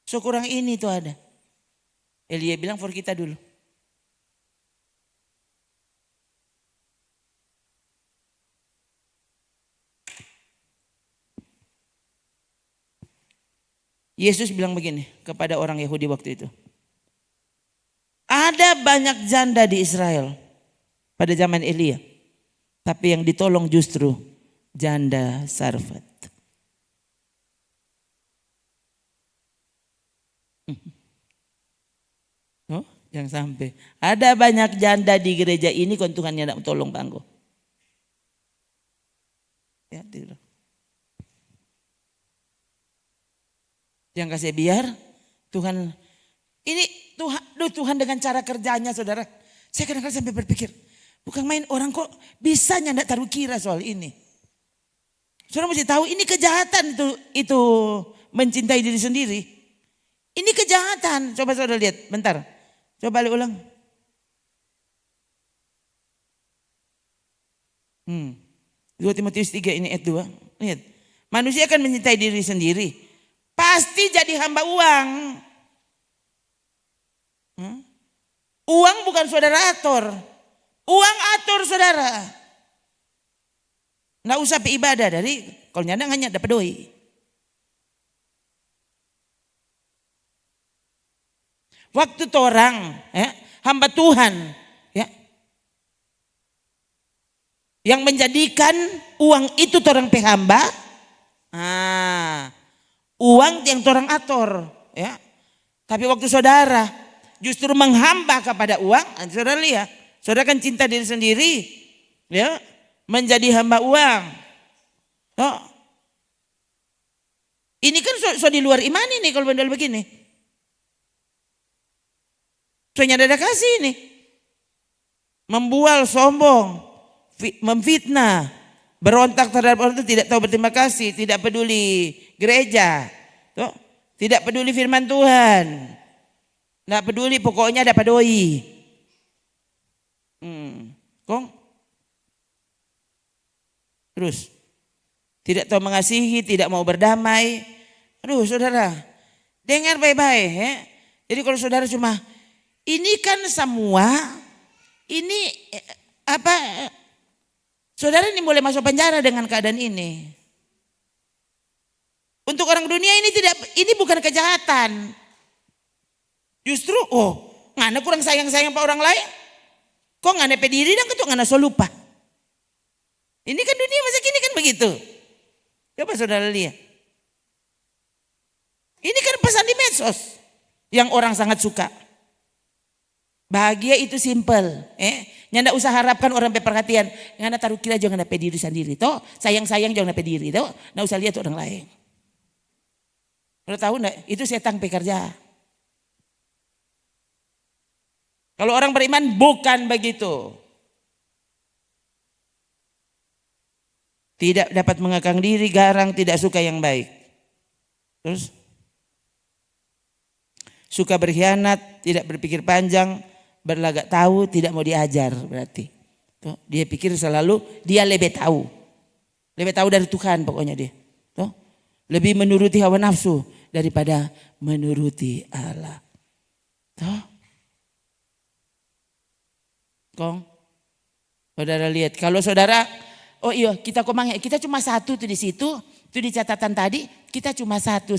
So kurang ini tuh ada. Elia bilang for kita dulu. Yesus bilang begini kepada orang Yahudi waktu itu. Ada banyak janda di Israel pada zaman Elia. Tapi yang ditolong justru janda Sarfat. Oh, jangan sampai. Ada banyak janda di gereja ini kon Tuhan yang tolong bangko. Ya, tidak. Yang kasih biar Tuhan ini Tuhan dengan cara kerjanya saudara. Saya kadang-kadang sampai berpikir, bukan main orang kok bisa nyandak taruh kira soal ini. Saudara mesti tahu ini kejahatan itu mencintai diri sendiri. Ini kejahatan. Coba saudara lihat bentar. Coba balik ulang. 2 Timotius 3 ini ayat 2. Lihat. Manusia akan mencintai diri sendiri. Pasti jadi hamba uang. Uang bukan saudara atur. Uang atur saudara. Nggak usah beribadah dari kalau nyadang hanya dapat doi. Waktu orang hamba Tuhan yang menjadikan uang itu orang hamba, uang yang orang atur, ya. Tapi waktu saudara justru menghamba kepada uang, saudara lihat, saudara kan cinta diri sendiri, ya, menjadi hamba uang. Oh. Ini kan so di luar iman ini kalau benar begini. Soalnya ada kasih ini, membual, sombong, memfitnah, berontak terhadap orang itu, tidak tahu berterima kasih, tidak peduli gereja, tuh, tidak peduli firman Tuhan, tidak peduli pokoknya dapat doi. Kong, terus tidak tahu mengasihi, tidak mau berdamai. Aduh saudara, dengar baik-baik ya. Jadi kalau saudara cuma ini kan semua ini apa? Saudara ini boleh masuk penjara dengan keadaan ini. Untuk orang dunia ini bukan kejahatan. Justru ngana kurang sayang-sayang pak orang lain. Kok ngana pediri dan ketuk ngana so lupa. Ini kan dunia masa kini kan begitu. Coba saudara lihat. Ini kan pesan di medsos yang orang sangat suka. Bahagia itu simple. Nyanda usah harapkan orang perhatian. Nyanda taruh kira jangan dapat diri sendiri. Toh sayang-sayang jangan dapat diri. Toh nggak usah lihat orang lain. Kalau tahu enggak? Itu setan pekerja. Kalau orang beriman bukan begitu. Tidak dapat mengekang diri, garang, tidak suka yang baik. Terus suka berkhianat, tidak berpikir panjang, berlagak tahu, tidak mau diajar berarti. Tuh, dia pikir selalu dia lebih tahu. Lebih tahu dari Tuhan pokoknya dia. Tuh, lebih menuruti hawa nafsu daripada menuruti Allah. Tuh. Kong, saudara lihat, kalau saudara, oh iya kita kita cuma satu tuh di situ, tuh di catatan tadi kita cuma satu.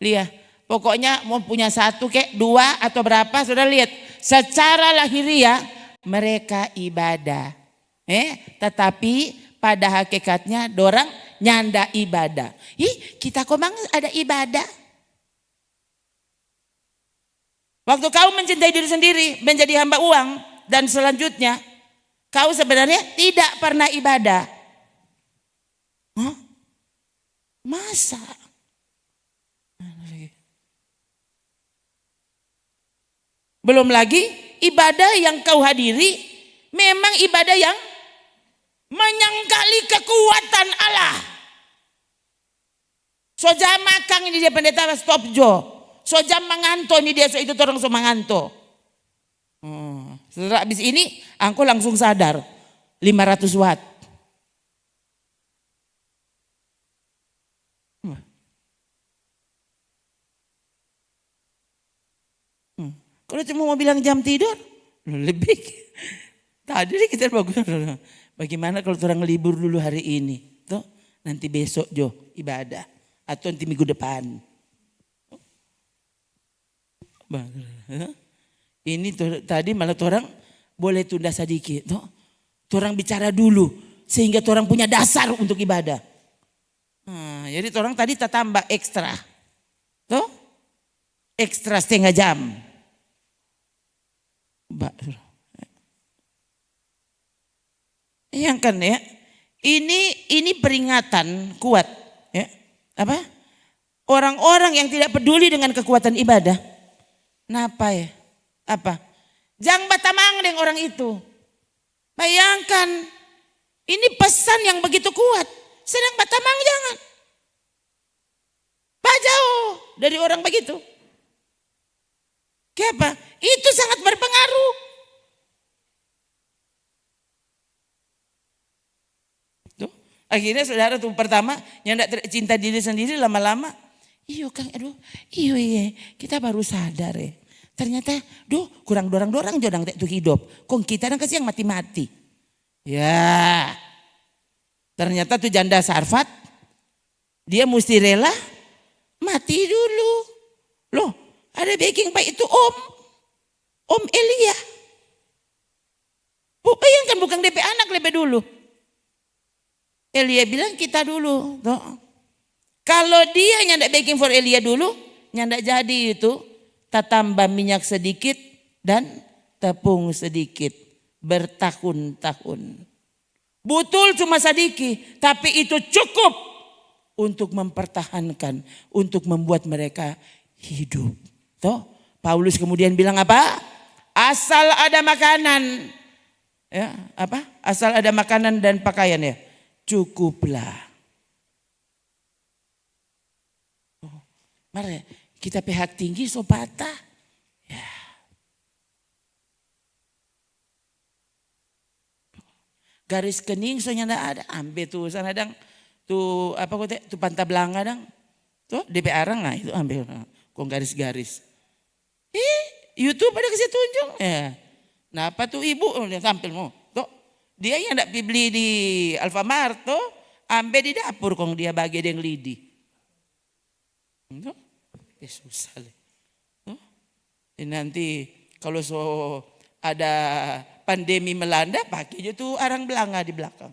Lihat, pokoknya mau punya satu kek, dua atau berapa, saudara lihat, secara lahiriah mereka ibadah, tetapi pada hakikatnya dorang nyanda ibadah. Kita komang ada ibadah. Waktu kau mencintai diri sendiri, menjadi hamba uang. Dan selanjutnya kau sebenarnya tidak pernah ibadah. Masa? Belum lagi ibadah yang kau hadiri memang ibadah yang menyangkali kekuatan Allah. Soja makang ini dia pendeta stop jo. Soja manganto ini dia itu orang so manganto. Setelah habis ini, aku langsung sadar 500 watt. Kalau cuma mau bilang jam tidur, lebih. Tadi kita bagus. Bagaimana kalau orang libur dulu hari ini? Tuh, nanti besok jo ibadah. Atau nanti minggu depan. Ini tadi malah orang boleh tunda sedikit. Orang bicara dulu sehingga orang punya dasar untuk ibadah. Jadi orang tadi tambah ekstra. Ekstra setengah jam. Yang kan ya. Ini peringatan kuat. Ya. Apa? Orang-orang yang tidak peduli dengan kekuatan ibadah. Kenapa ya? Apa? Jangan batamang dengan orang itu. Bayangkan, ini pesan yang begitu kuat. Sedang batamang jangan. Pak jauh dari orang begitu. Kenapa? Itu sangat berpengaruh. Tuh, akhirnya saudara tuh pertama yang tidak cinta diri sendiri lama-lama. Iyo Kang, iya, kita baru sadar ya. Ternyata, kurang dorang jodang itu hidup. Kong kita dan kasih yang mati-mati. Ya, ternyata tuh janda Sarfat, dia mesti rela mati dulu. Loh, ada baking pak itu Om Elia. Bayangkan bukan DP anak lebih dulu. Elia bilang kita dulu. Tuh. Kalau dia nyandak baking for Elia dulu, nyandak jadi itu. Tambah minyak sedikit dan tepung sedikit bertahun-tahun. Betul cuma sedikit, tapi itu cukup untuk mempertahankan, untuk membuat mereka hidup. Toh, Paulus kemudian bilang apa? Asal ada makanan, ya apa? Asal ada makanan dan pakaian ya, cukuplah. Mari. Kita pihak tinggi so patah. Ya. Garis kening so nyanda ada. Ambil tuh sana dang. Tuh apa kok tuh Pantablanga dang. Tuh DP Arang nah itu ambil. Kok garis-garis. YouTube ada kasih tunjuk. Ya. Nah apa tuh ibu tampil mau. Tuh dia yang ndak beli di Alfamart tuh. Ambil di dapur kong dia bagi dengan lidi. Tuh. Susah. Nanti kalau so ada pandemi melanda pakai aja tuh arang belanga di belakang.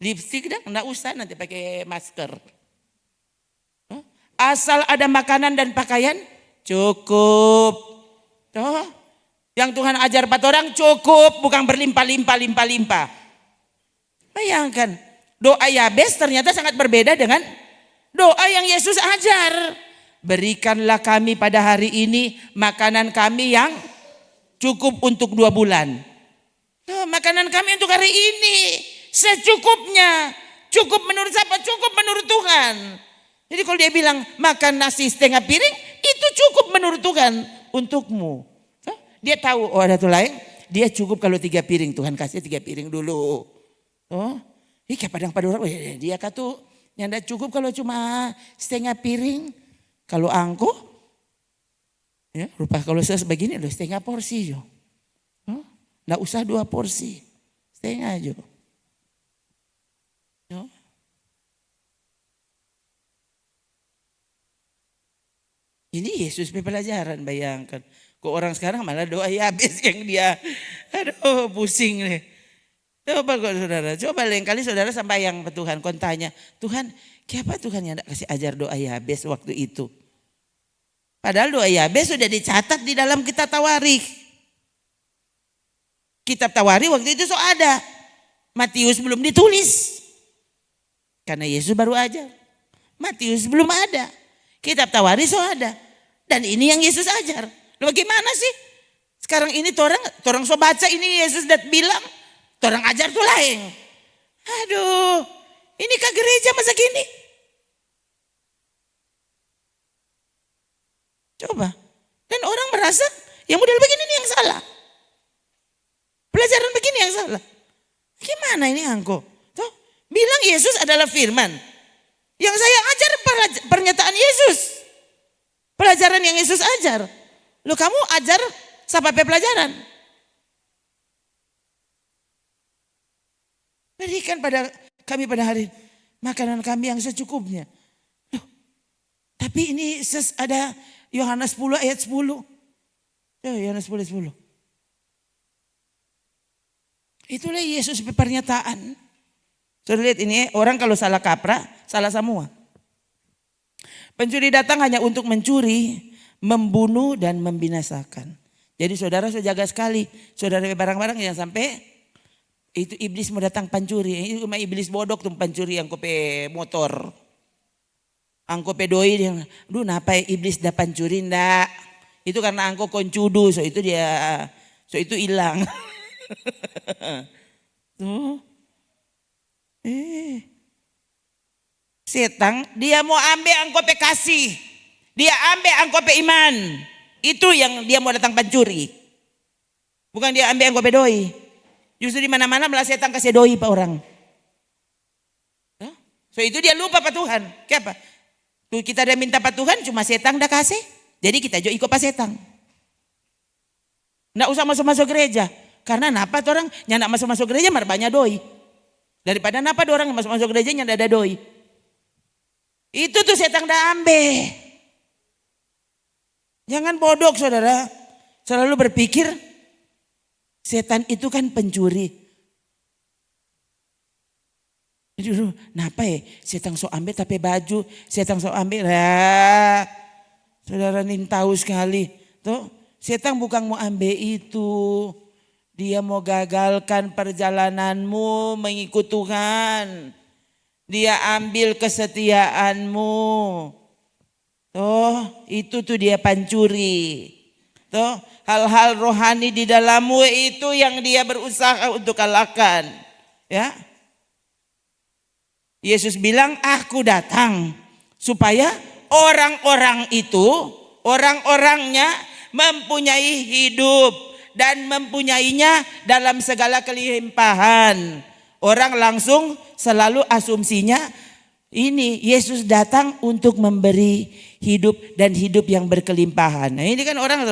Lipstick dah nggak usah nanti pakai masker. Asal ada makanan dan pakaian cukup. Tuh, yang Tuhan ajar 4 orang cukup, bukan berlimpah-limpah. Bayangkan, doa Yabes ternyata sangat berbeda dengan doa yang Yesus ajar. Berikanlah kami pada hari ini makanan kami yang cukup untuk 2 bulan. Tuh, makanan kami untuk hari ini secukupnya. Cukup menurut siapa? Cukup menurut Tuhan. Jadi kalau dia bilang makan nasi setengah piring, itu cukup menurut Tuhan untukmu. Dia tahu, oh ada tuh lain, dia cukup kalau 3 piring, Tuhan kasih 3 piring dulu. Oh, ini kayak padang pada orang, dia kata yang tidak cukup kalau cuma setengah piring. Kalau angko, ya rupa kalau sebegini udah setengah porsi jo. Nggak usah 2 porsi, setengah jo. Ini Yesus pelajaran, bayangkan. Kok orang sekarang malah doa Yabes yang dia, aduh pusing nih. Coba kok saudara, coba lain kali saudara sampai yang Tuhan kon tanya, Tuhan, kenapa Tuhan yang tidak kasih ajar doa Yabes waktu itu? Padahal doa Yabes sudah dicatat di dalam kitab Tawarikh. Kitab Tawarikh waktu itu so ada. Matius belum ditulis. Karena Yesus baru ajar. Matius belum ada. Kitab Tawarikh so ada. Dan ini yang Yesus ajar. Loh bagaimana sih? Sekarang ini torang so baca ini Yesus dat bilang. Torang ajar tuh lain. Aduh. Ini ke gereja masa gini? Coba. Dan orang merasa yang model begini nih yang salah. Pelajaran begini yang salah. Gimana ini angko? Tuh, bilang Yesus adalah firman. Yang saya ajar pernyataan Yesus. Pelajaran yang Yesus ajar. Loh kamu ajar sampai pelajaran. Berikan pada kami pada hari makanan kami yang secukupnya. Loh, tapi ini ada Yohanes 10 ayat 10. Yohanes 10 ayat 10. Itulah Yesus pernyataan. Sudah lihat ini orang kalau salah kaprah, salah semua. Pencuri datang hanya untuk mencuri, membunuh dan membinasakan. Jadi saudara jaga sekali. Saudara barang-barang yang sampai itu iblis mau datang pancuri. Itu cuma iblis bodok tuh pancuri yang kope motor. Angko pedoi dia, duh napa iblis dah pancuri ndak. Itu karena angko koncudu, so itu dia, so itu hilang. Tuh. Setan dia mau ambil angko pe kasih. Dia ambil angko pe iman. Itu yang dia mau datang pancuri. Bukan dia ambil angko pe doi. Justru di mana-mana malah setan kasih doi pak orang. So itu dia lupa pak Tuhan. Kenapa? Tuh kita ada minta pak Tuhan cuma setan dah kasih. Jadi kita jo ikut pak setan. Nggak usah masuk-masuk gereja. Karena napa orang yang nak masuk-masuk gereja mar banyak doi. Daripada napa orang yang masuk-masuk gereja yang ada doi. Itu tuh setan dah ambil. Jangan bodoh saudara. Selalu berpikir setan itu kan pencuri. Jadi dulu, napa ya setan so ambil tapi baju, setan so ambil. Saudara nih tahu sekali. Tuh, setan bukan mau ambil itu. Dia mau gagalkan perjalananmu mengikut Tuhan. Dia ambil kesetiaanmu. Tuh, itu tuh dia pancuri. Tuh, hal-hal rohani di dalammu itu yang dia berusaha untuk kalahkan. Ya. Yesus bilang, aku datang supaya orang-orang itu, orang-orangnya mempunyai hidup. Dan mempunyainya dalam segala kelimpahan. Orang langsung selalu asumsinya ini Yesus datang untuk memberi hidup dan hidup yang berkelimpahan. Nah ini kan orang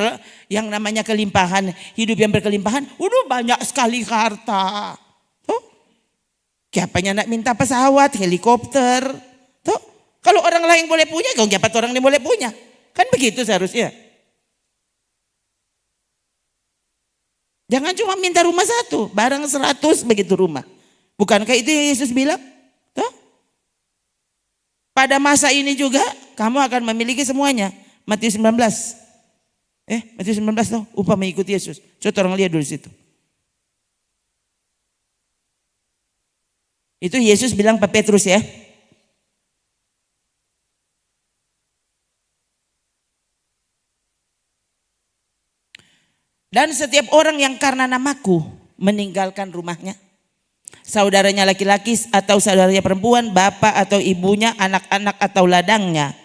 yang namanya kelimpahan, hidup yang berkelimpahan, udah banyak sekali harta. Tuh, siapanya nak minta pesawat, helikopter. Tuh, kalau orang lain boleh punya, kau siapa orang ini boleh punya. Kan begitu seharusnya. Jangan cuma minta rumah 1, barang 100 begitu rumah. Bukankah itu yang Yesus bilang? Tuh. Pada masa ini juga kamu akan memiliki semuanya. Matius 19. Matius 19 tuh, upah mengikuti Yesus. Coba orang lihat dulu situ. Itu Yesus bilang ke Petrus ya. Dan setiap orang yang karena namaku meninggalkan rumahnya, saudaranya laki-laki atau saudaranya perempuan, bapak atau ibunya, anak-anak atau ladangnya,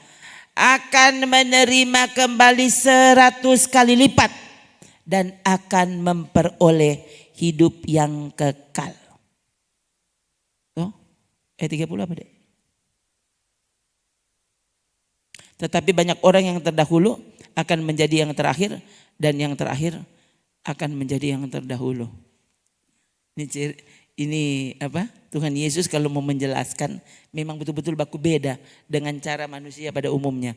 akan menerima kembali 100 kali lipat dan akan memperoleh hidup yang kekal. Ayat 30 apa dek? Tetapi banyak orang yang terdahulu akan menjadi yang terakhir, dan yang terakhir akan menjadi yang terdahulu. Ini apa? Tuhan Yesus kalau mau menjelaskan memang betul-betul baku beda dengan cara manusia pada umumnya.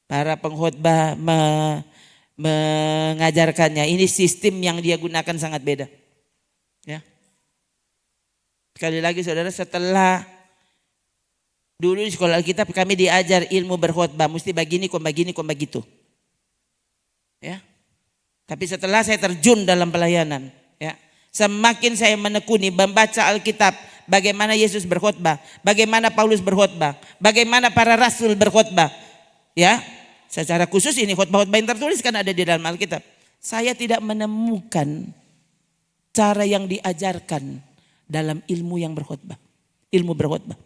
Para pengkhotbah mengajarkannya, ini sistem yang dia gunakan sangat beda. Ya. Sekali lagi saudara, setelah dulu di sekolah Alkitab kami diajar ilmu berkhotbah, mesti begini, kok begitu. Ya. Tapi setelah saya terjun dalam pelayanan, ya, semakin saya menekuni membaca Alkitab, bagaimana Yesus berkhotbah, bagaimana Paulus berkhotbah, bagaimana para rasul berkhotbah, ya, secara khusus ini khotbah-khotbah yang tertulis kan ada di dalam Alkitab. Saya tidak menemukan cara yang diajarkan dalam ilmu yang berkhotbah, ilmu berkhotbah,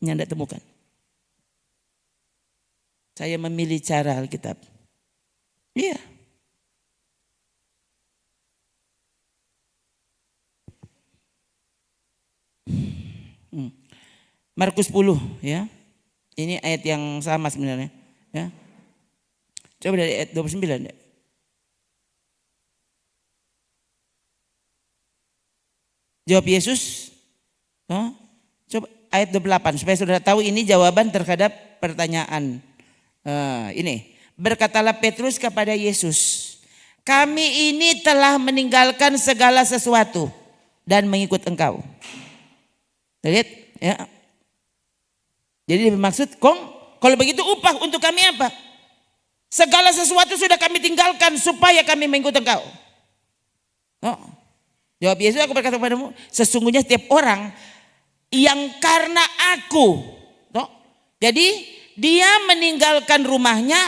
yang tidak temukan. Saya memilih cara Alkitab. Iya. Markus 10 ya. Ini ayat yang sama sebenarnya ya. Coba dari ayat 29 ya. Jawab Yesus. Coba ayat 28 supaya saudara tahu ini jawaban terhadap pertanyaan. Ini berkatalah Petrus kepada Yesus, kami ini telah meninggalkan segala sesuatu dan mengikut engkau. Lihat ya. Jadi bermaksud kalau begitu upah untuk kami apa? Segala sesuatu sudah kami tinggalkan supaya kami mengikut engkau. Jawab Yesus, aku berkata kepadamu, sesungguhnya setiap orang yang karena aku. Jadi dia meninggalkan rumahnya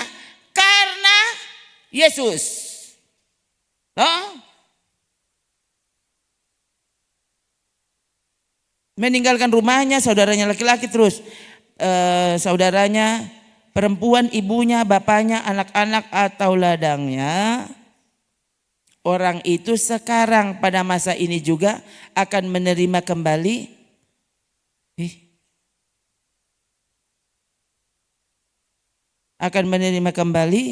karena Yesus. Meninggalkan rumahnya, saudaranya laki-laki, terus saudaranya perempuan, ibunya, bapaknya, anak-anak atau ladangnya. Orang itu sekarang pada masa ini juga akan menerima kembali akan menerima kembali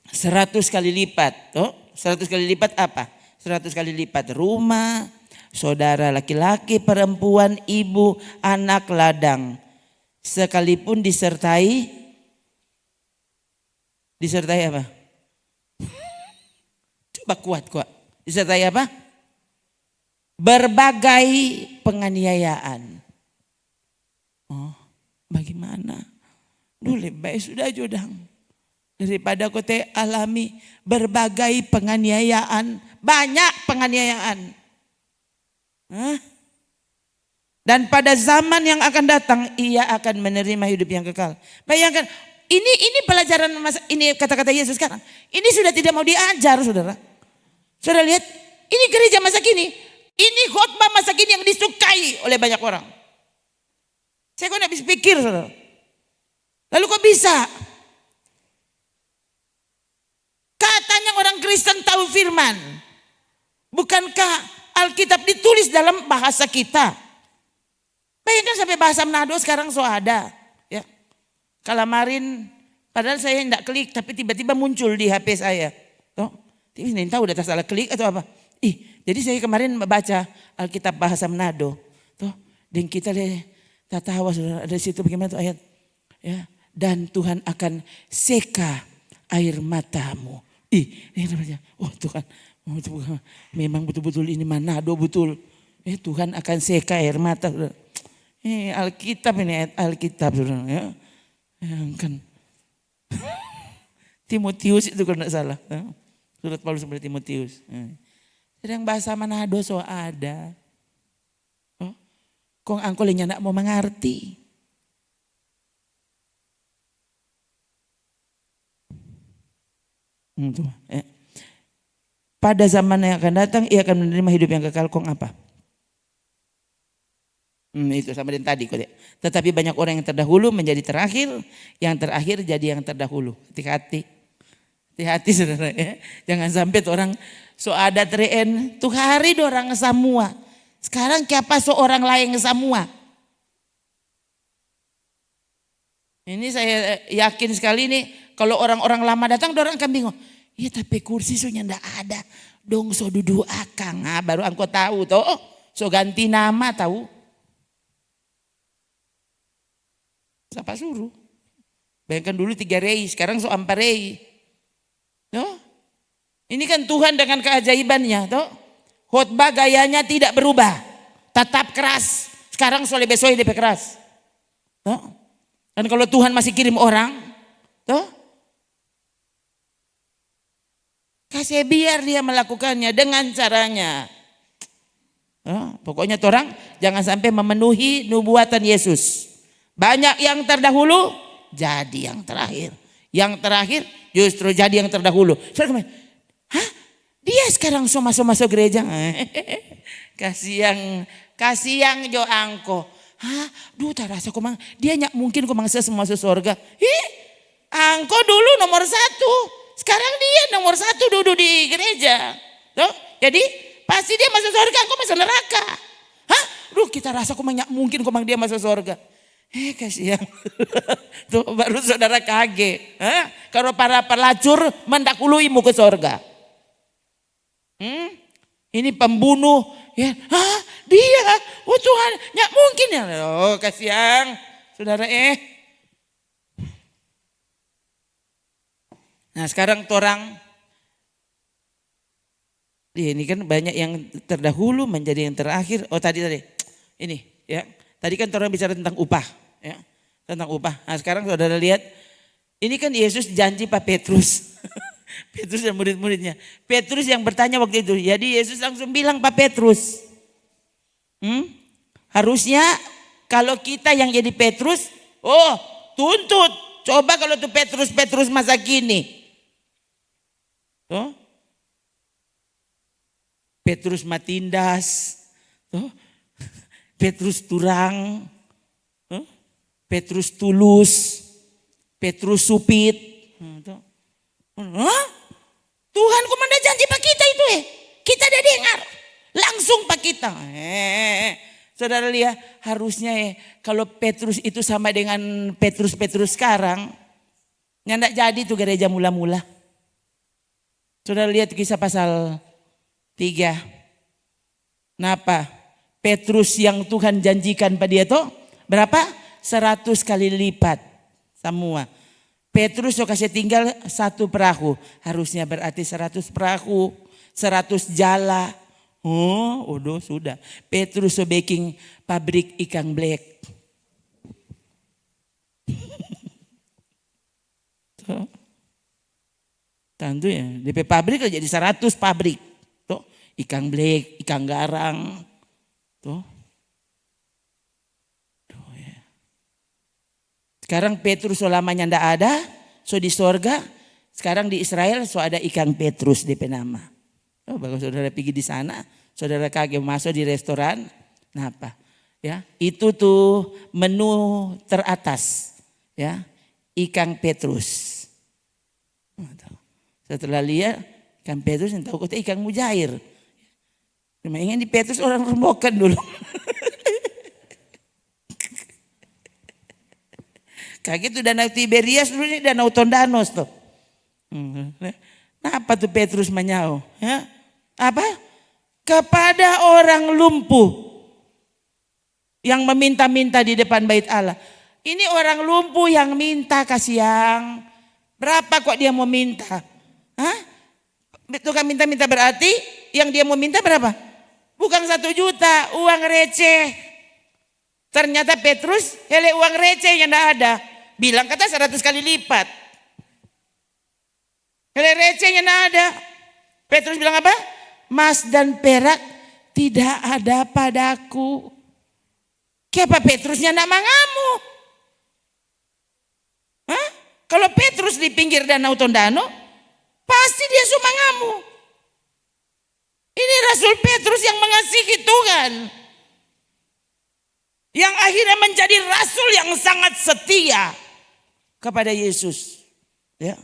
100 kali lipat. 100 kali lipat apa? 100 kali lipat rumah, saudara laki-laki, perempuan, ibu, anak, ladang. Sekalipun disertai apa? Coba kuat. Disertai apa? Berbagai penganiayaan. Bagaimana? Duh lebih baik sudah jodang. Daripada kau alami berbagai penganiayaan. Banyak penganiayaan. Dan pada zaman yang akan datang ia akan menerima hidup yang kekal. Bayangkan, ini pelajaran ini kata-kata Yesus sekarang. Ini sudah tidak mau diajar, saudara. Saudara lihat, ini gereja masa kini. Ini khotbah masa kini yang disukai oleh banyak orang. Saya kok tidak bisa pikir, saudara. Lalu kok bisa? Katanya orang Kristen tahu firman. Bukankah Alkitab ditulis dalam bahasa kita? Bayangkan sampai bahasa Manado sekarang ada. Ya. Kalamarin, padahal saya tidak klik, tapi tiba-tiba muncul di HP saya. Tapi saya tahu udah salah klik atau apa. Jadi saya kemarin baca Alkitab bahasa Manado. Dan kita tak tahu ada situ bagaimana tuh ayat. Ya. Dan Tuhan akan seka air matamu. Tuhan, memang betul-betul ini Manado betul. Tuhan akan seka air mata. Alkitab ini ayat Alkitab, saudara. Ya. Bayangkan. Timotius itu kalau tidak salah. Surat Paulus kepada Timotius. Sedang bahasa Manado so ada. Kong angkolnya tidak mau mengerti. Pada zaman yang akan datang ia akan menerima hidup yang kekal. Kong apa? Itu sama dengan tadi. Tetapi banyak orang yang terdahulu menjadi terakhir, yang terakhir jadi yang terdahulu. Hati-hati. Hati-hati saudara ya. Jangan sampai orang so ada tren tuh hari orang semua. Sekarang siapa seorang lain semua. Ini saya yakin sekali nih kalau orang-orang lama datang orang akan bingung. Iya tapi kursi so ndak ada. Dong so duduk akang. Nah, baru engkau tahu toh. So ganti nama tahu. Siapa suruh? Bayangkan dulu 3 rei, sekarang so 4 rei. No? Ini kan Tuhan dengan keajaibannya. Toh? Khotbah gayanya tidak berubah. Tetap keras. Sekarang so lebih lebih keras. Toh? Dan kalau Tuhan masih kirim orang. Toh? Kasih biar dia melakukannya dengan caranya. Pokoknya orang jangan sampai memenuhi nubuatan Yesus. Banyak yang terdahulu jadi yang terakhir. Yang terakhir justru jadi yang terdahulu. Hah? Dia sekarang so masuk gereja. Kasih yang jo angko. Hah? Duh tak rasa komang. Dia mungkin komang semua masuk surga. Angko dulu nomor 1. Sekarang dia nomor 1 duduk di gereja. Tuh, jadi pasti dia masuk surga, engkau masuk neraka. Hah? Duh kita rasa mungkin komang dia masuk surga. Kasihan. Tuh baru saudara kaget. Kalau para pelacur mendahuluimu ke surga. Ini pembunuh. Ya. Dia. Oh Tuhan. Ya mungkin ya. Oh kasihan. Saudara Nah sekarang orang. Ini kan banyak yang terdahulu menjadi yang terakhir. Oh tadi. Ini ya. Tadi kan orang bicara tentang upah. Ya, tentang upah. Nah sekarang saudara lihat. Ini kan Yesus janji Pak Petrus. Petrus dan murid-muridnya. Petrus yang bertanya waktu itu. Jadi Yesus langsung bilang Pak Petrus. Harusnya kalau kita yang jadi Petrus. Oh tuntut. Coba kalau tuh Petrus masa kini. Tuh. Petrus matindas. Tuh. Petrus turang. Petrus tulus. Petrus supit. Tuhan komanda janji pak kita itu Kita ada dengar. Langsung pak kita. Saudara lihat harusnya kalau Petrus itu sama dengan Petrus sekarang. Nggak jadi tuh gereja mula-mula. Saudara lihat kisah pasal 3. Kenapa? Petrus yang Tuhan janjikan pada dia tuh berapa? 100 kali lipat semua. Petrus so kasih tinggal 1 perahu. Harusnya berarti 100 perahu, 100 jala. Udah sudah. Petrus so baking pabrik ikan black. Tentu ya, DP pabrik jadi 100 pabrik. Tuh, ikan black, ikan garang. Tuh. Sekarang Petrus selamanya ndak ada, so di sorga. Sekarang di Israel so ada ikan Petrus DP nama. Oh, bagus saudara pergi di sana, saudara kaget masuk di restoran. Nah apa? Ya, itu tuh menu teratas, ya, ikan Petrus. Setelah lihat ikan Petrus yang tahu kota ikan mujair. Cuma ingin di Petrus orang rembokan dulu. Kaget tuh danau Tiberias dulu ini danau Tondanos tuh. Nah apa tuh Petrus menyau? Ya? Apa? Kepada orang lumpuh yang meminta-minta di depan bait Allah. Ini orang lumpuh yang minta kasih yang berapa kok dia mau minta? Itu kan minta-minta berarti yang dia mau minta berapa? Bukan 1 juta uang receh. Ternyata Petrus hele uang receh yang tidak ada. Bilang kata 100 kali lipat. Recehnya tidak ada. Petrus bilang apa? Emas dan perak tidak ada padaku. Kenapa Petrusnya tidak mengamuk? Hah? Kalau Petrus di pinggir danau Tondano, pasti dia cuma ngamuk. Ini Rasul Petrus yang mengasihi Tuhan. Yang akhirnya menjadi rasul yang sangat setia kepada Yesus. Ya.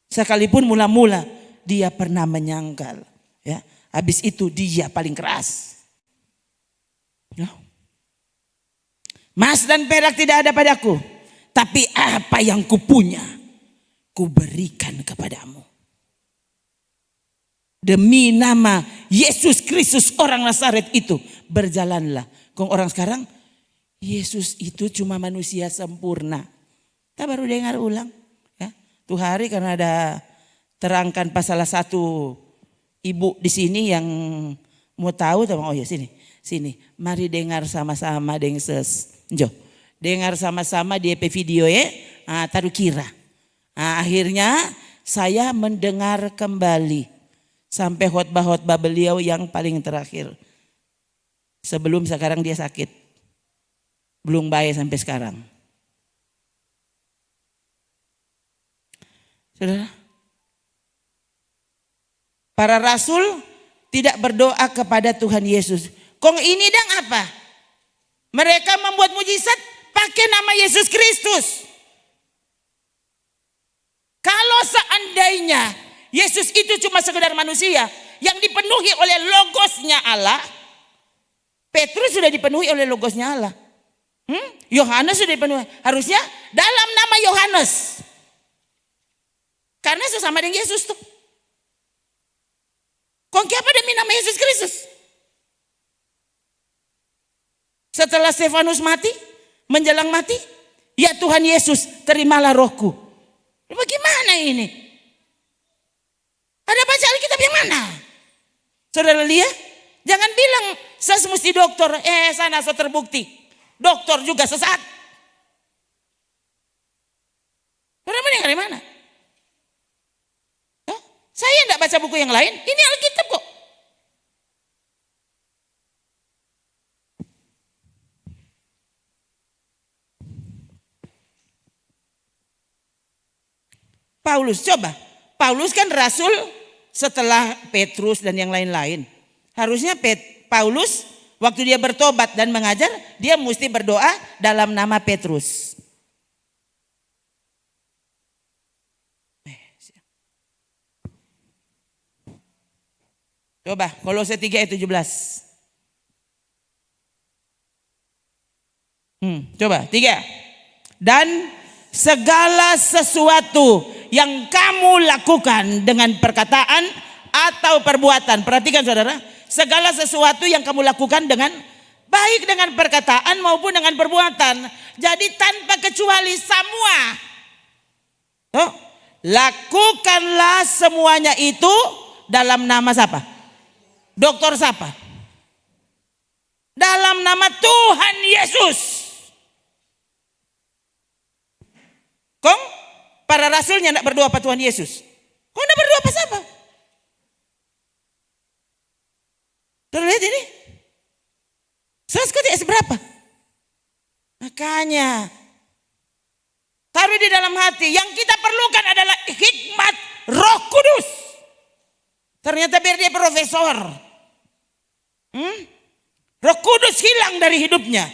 Sekalipun mula-mula dia pernah menyangkal. Ya. Habis itu dia paling keras. Ya. Emas dan perak tidak ada padaku. Tapi apa yang kupunya, kuberikan kepadamu. Demi nama Yesus Kristus orang Nazaret itu, berjalanlah. Kong orang sekarang, Yesus itu cuma manusia sempurna. Kita baru dengar ulang. Ya. Tuh hari karena ada terangkan pas salah satu ibu di sini yang mau tahu, oh ya sini. Mari dengar sama-sama dengses. Jo, dengar sama-sama di EP video ya. Taruh kira. Akhirnya saya mendengar kembali sampai khotbah-khotbah beliau yang paling terakhir. Sebelum sekarang dia sakit. Belum baik sampai sekarang. Saudara, para rasul tidak berdoa kepada Tuhan Yesus. Kong ini dang apa? Mereka membuat mujizat pakai nama Yesus Kristus. Kalau seandainya Yesus itu cuma sekedar manusia yang dipenuhi oleh logosnya Allah, Petrus sudah dipenuhi oleh logosnya Allah. Yohanes sudah dipenuhi. Harusnya dalam nama Yohanes. Karena sesama dengan Yesus tuh. Kong apa demi nama Yesus Kristus? Setelah Stefanus mati, menjelang mati, ya Tuhan Yesus terimalah rohku. Bagaimana ini? Ada baca Alkitab yang mana? Saudara Lia, jangan bilang saya mesti dokter, sana so terbukti. Dokter juga sesat. Saudara mendengar dari mana? Saya tidak baca buku yang lain, ini Alkitab kok. Paulus, coba. Paulus kan rasul setelah Petrus dan yang lain-lain. Harusnya Paulus waktu dia bertobat dan mengajar, dia mesti berdoa dalam nama Petrus. Coba Kolose 3 ayat 17. Coba 3. Dan segala sesuatu yang kamu lakukan dengan perkataan atau perbuatan. Perhatikan saudara. Segala sesuatu yang kamu lakukan dengan baik dengan perkataan maupun dengan perbuatan. Jadi tanpa kecuali semua. Lakukanlah semuanya itu dalam nama siapa? Dokter siapa? Dalam nama Tuhan Yesus. Kong para rasulnya tidak berdoa pada Tuhan Yesus. Kong tidak berdoa pada siapa? Saudara lihat ini. Sekarang berapa? Makanya taruh di dalam hati. Yang kita perlukan adalah hikmat Roh Kudus. Ternyata biar dia profesor. Roh Kudus hilang dari hidupnya.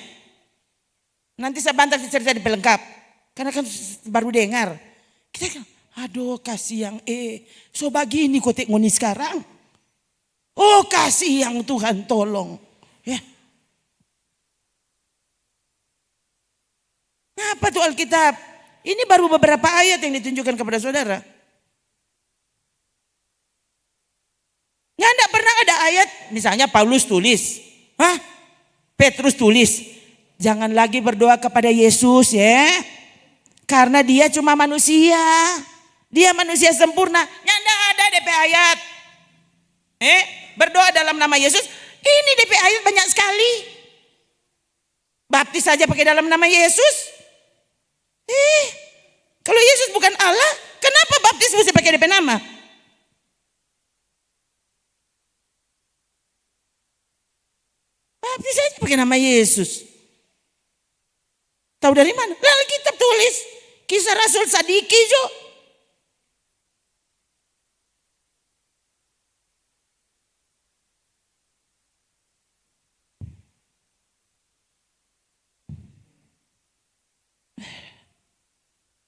Nanti saya bantah cerita di pelengkap. Karena kan baru dengar. Kita kan, aduh kasih yang so begini kok ngoni sekarang. Oh kasih yang Tuhan tolong. Ya. Apa tuh Alkitab? Ini baru beberapa ayat yang ditunjukkan kepada saudara. Nggak pernah ada ayat, misalnya Paulus tulis, Petrus tulis, jangan lagi berdoa kepada Yesus ya, karena dia cuma manusia, dia manusia sempurna. Nggak ada DP ayat, berdoa dalam nama Yesus, ini DP ayat banyak sekali. Baptis saja pakai dalam nama Yesus, Kalau Yesus bukan Allah, kenapa baptis mesti pakai DP nama? Baptis aja pakai nama Yesus. Tahu dari mana? Lalu kitab tulis Kisah Rasul Sadiki jo.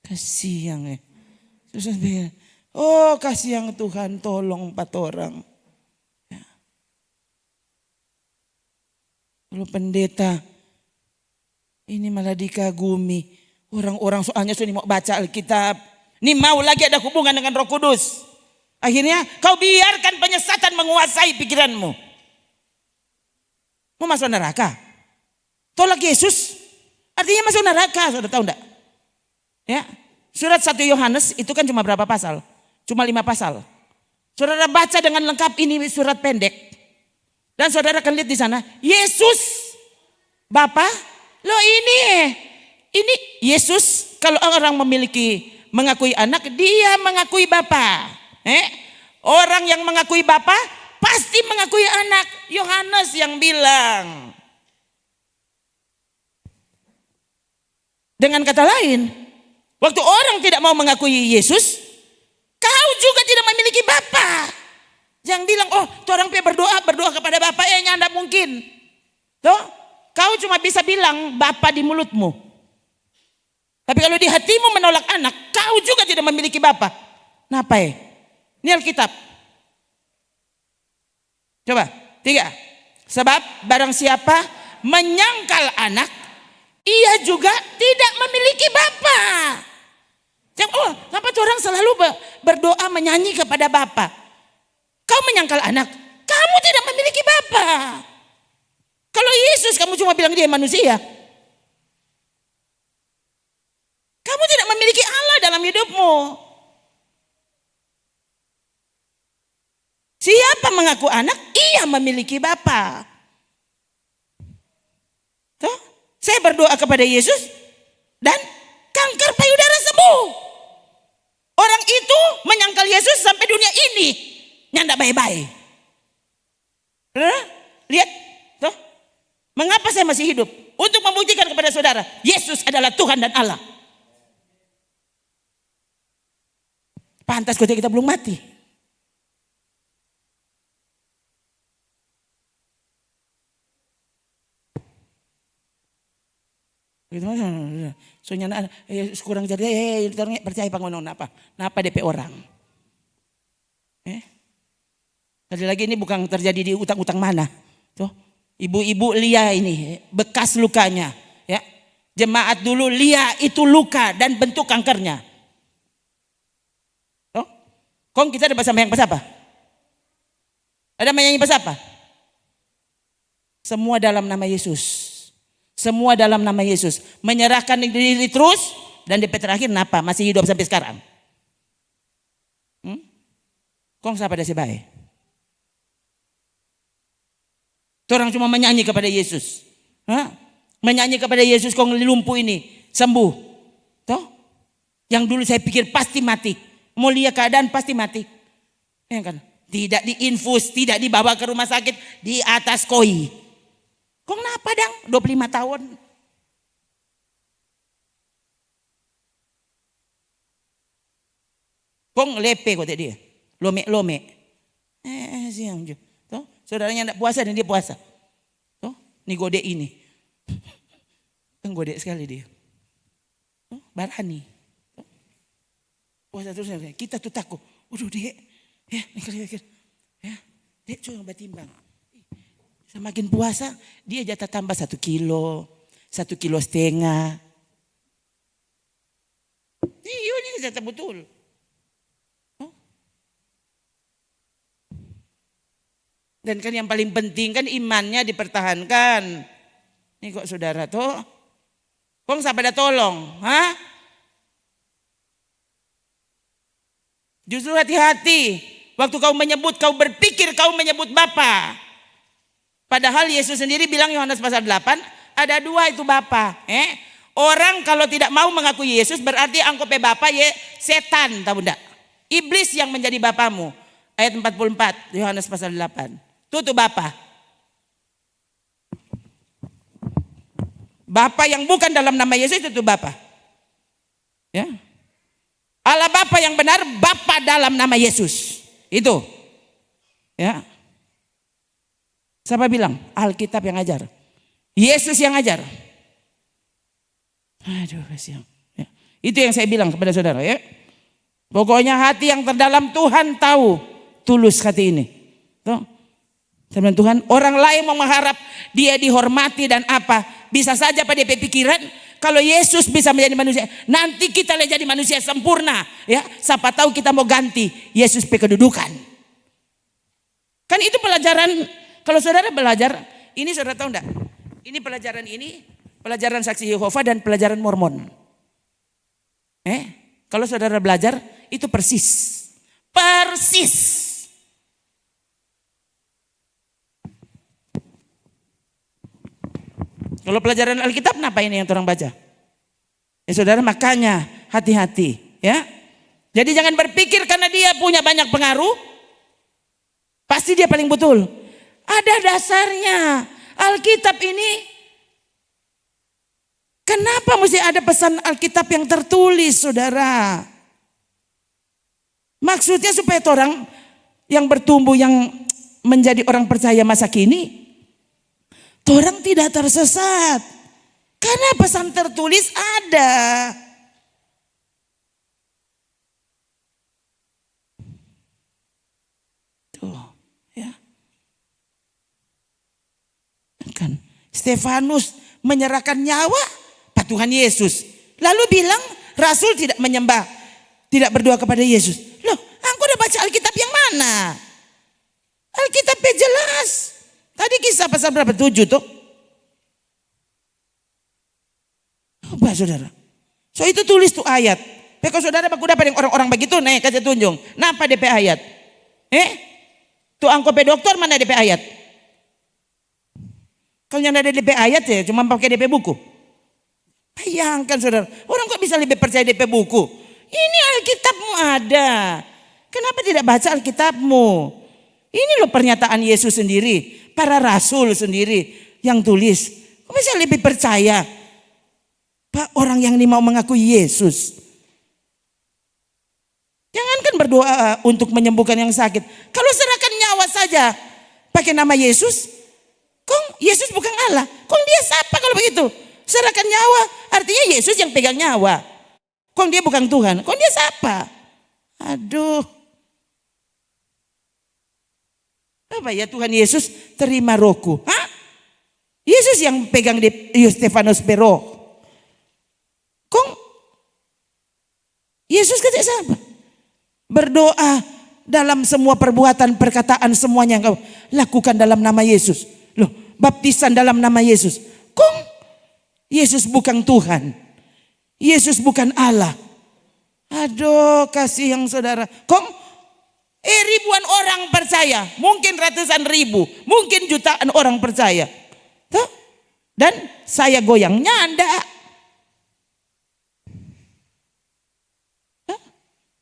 Kasihan oh kasihan Tuhan, tolong 4 orang. Kalau pendeta ini malah dikagumi. Orang-orang soalnya sudah mau baca Alkitab. Ini mau lagi ada hubungan dengan Roh Kudus. Akhirnya kau biarkan penyesatan menguasai pikiranmu. Mau masuk neraka? Tolak Yesus artinya masuk neraka, sudah tahu enggak? Ya, surat 1 Yohanes itu kan cuma berapa pasal? Cuma 5 pasal. Saudara baca dengan lengkap, ini surat pendek. Dan saudara akan lihat di sana, Yesus Bapa, loh ini Yesus kalau orang mengakui anak, dia mengakui Bapa. Orang yang mengakui Bapa pasti mengakui anak. Yohanes yang bilang. Dengan kata lain, waktu orang tidak mau mengakui Yesus, kau juga tidak memiliki Bapa. Jangan bilang, oh tuh orang berdoa kepada Bapaknya, anda mungkin. Tuh, kau cuma bisa bilang Bapa di mulutmu. Tapi kalau di hatimu menolak anak, kau juga tidak memiliki Bapa. Kenapa ya? Ini Alkitab. Coba, 3. Sebab barang siapa menyangkal anak, ia juga tidak memiliki Bapa. Oh, kenapa orang selalu berdoa menyanyi kepada Bapa? Kau menyangkal anak, kamu tidak memiliki Bapa. Kalau Yesus kamu cuma bilang dia manusia. Kamu tidak memiliki Allah dalam hidupmu. Siapa mengaku anak, ia memiliki Bapa. Tuh, saya berdoa kepada Yesus dan kanker payudara sembuh. Orang itu menyangkal Yesus sampai dunia ini nyanda baik-baik. Lihat, tuh. Mengapa saya masih hidup? Untuk membuktikan kepada saudara, Yesus adalah Tuhan dan Allah. Pantas kita belum mati. Soalnya kurang jadi percaya pangonon apa DP orang. Sekali lagi ini bukan terjadi di utang-utang mana. Tuh, ibu-ibu Lia ini bekas lukanya, ya. Jemaat dulu Lia itu luka dan bentuk kankernya. Tuh. Kong kita ada bahasa yang pas apa? Ada menyanyi pas apa? Semua dalam nama Yesus. Semua dalam nama Yesus. Menyerahkan diri terus dan di terakhir kenapa? Masih hidup sampai sekarang. Kong siapa dah sebaik? Orang cuma menyanyi kepada Yesus. Menyanyi kepada Yesus kong lumpuh ini sembuh. Toh? Yang dulu saya pikir pasti mati. Mau lihat keadaan pasti mati. Ya kan? Tidak diinfus, tidak dibawa ke rumah sakit, di atas koi. Kok kenapa dang? 25 tahun. Kong lepe kok dia. Lome. Siang jo. Toh, saudaranya enggak puasa dan dia puasa. Toh, nih gode ini. Kan gode sekali dia. Toh, barani. Toh. Puasa terus kita tuh takut. Waduh, Dek. Ya, mikir. Ya, Dek coba timbang. Semakin puasa dia jatah tambah 1 kilo, 1,5 kilo. Iya ini jatah betul. Dan kan yang paling penting kan imannya dipertahankan. Ini kok saudara tuh, kong siapa dah tolong, Justru hati-hati waktu kau menyebut, kau berpikir kau menyebut Bapa. Padahal Yesus sendiri bilang Yohanes pasal 8, ada 2 itu Bapa. Orang kalau tidak mau mengakui Yesus berarti angkope Bapa ye setan, tahu enggak? Iblis yang menjadi bapamu. Ayat 44 Yohanes pasal 8. Tuh Bapa. Bapa yang bukan dalam nama Yesus itu Bapa. Ya. Allah Bapa yang benar, Bapa dalam nama Yesus. Itu. Ya. Siapa bilang? Alkitab yang ajar. Yesus yang ajar. Aduh, kasihan. Ya. Itu yang saya bilang kepada saudara ya. Pokoknya hati yang terdalam Tuhan tahu tulus hati ini. Tuh. Saya bilang Tuhan, orang lain mau mengharap dia dihormati dan apa. Bisa saja pada pikiran kalau Yesus bisa menjadi manusia, nanti kita jadi manusia sempurna. Ya, siapa tahu kita mau ganti Yesus pe kedudukan. Kan itu pelajaran, kalau saudara belajar, ini saudara tahu enggak? Ini pelajaran saksi Yehova dan pelajaran Mormon. Kalau saudara belajar itu persis. Kalau pelajaran Alkitab apa ini yang orang baca? Ya saudara, makanya hati-hati ya. Jadi jangan berpikir karena dia punya banyak pengaruh pasti dia paling betul. Ada dasarnya. Alkitab ini kenapa mesti ada pesan Alkitab yang tertulis, saudara? Maksudnya supaya orang yang bertumbuh, yang menjadi orang percaya masa kini, orang tidak tersesat. Karena pesan tertulis ada. Tuh, ya. Kan Stefanus menyerahkan nyawa pada Tuhan Yesus. Lalu bilang Rasul tidak menyembah, tidak berdoa kepada Yesus. Loh, aku udah baca Alkitab yang mana? Alkitabnya jelas. Tadi Kisah pasal berapa? 7 tuh. Coba saudara. So itu tulis tuh ayat. Peko saudara baku dapat yang orang-orang begitu, nih kasih tunjung. Napa DP ayat? Tuh angkope dokter mana DP ayat? Kalau yang ada DP ayat ya cuma pakai DP buku. Bayangkan saudara, orang kok bisa lebih percaya DP buku? Ini Alkitabmu ada. Kenapa tidak baca Alkitabmu? Ini loh pernyataan Yesus sendiri, para rasul sendiri yang tulis. Kok bisa lebih percaya? Pak, orang yang ini mau mengakui Yesus. Jangankan berdoa untuk menyembuhkan yang sakit. Kalau serahkan nyawa saja pakai nama Yesus, kong Yesus bukan Allah. Kong dia siapa kalau begitu? Serahkan nyawa artinya Yesus yang pegang nyawa. Kong dia bukan Tuhan. Kong dia siapa? Aduh. Apa ya Tuhan Yesus terima rohku? Hah? Yesus yang pegang di Stefanus Pero. Kong Yesus kata siapa? Berdoa dalam semua perbuatan, perkataan semuanya engkau lakukan dalam nama Yesus. Loh, baptisan dalam nama Yesus. Kong Yesus bukan Tuhan. Yesus bukan Allah. Aduh, kasih yang saudara. Kong ribuan orang percaya, mungkin ratusan ribu, mungkin jutaan orang percaya. Tuh? Dan saya goyangnya enggak.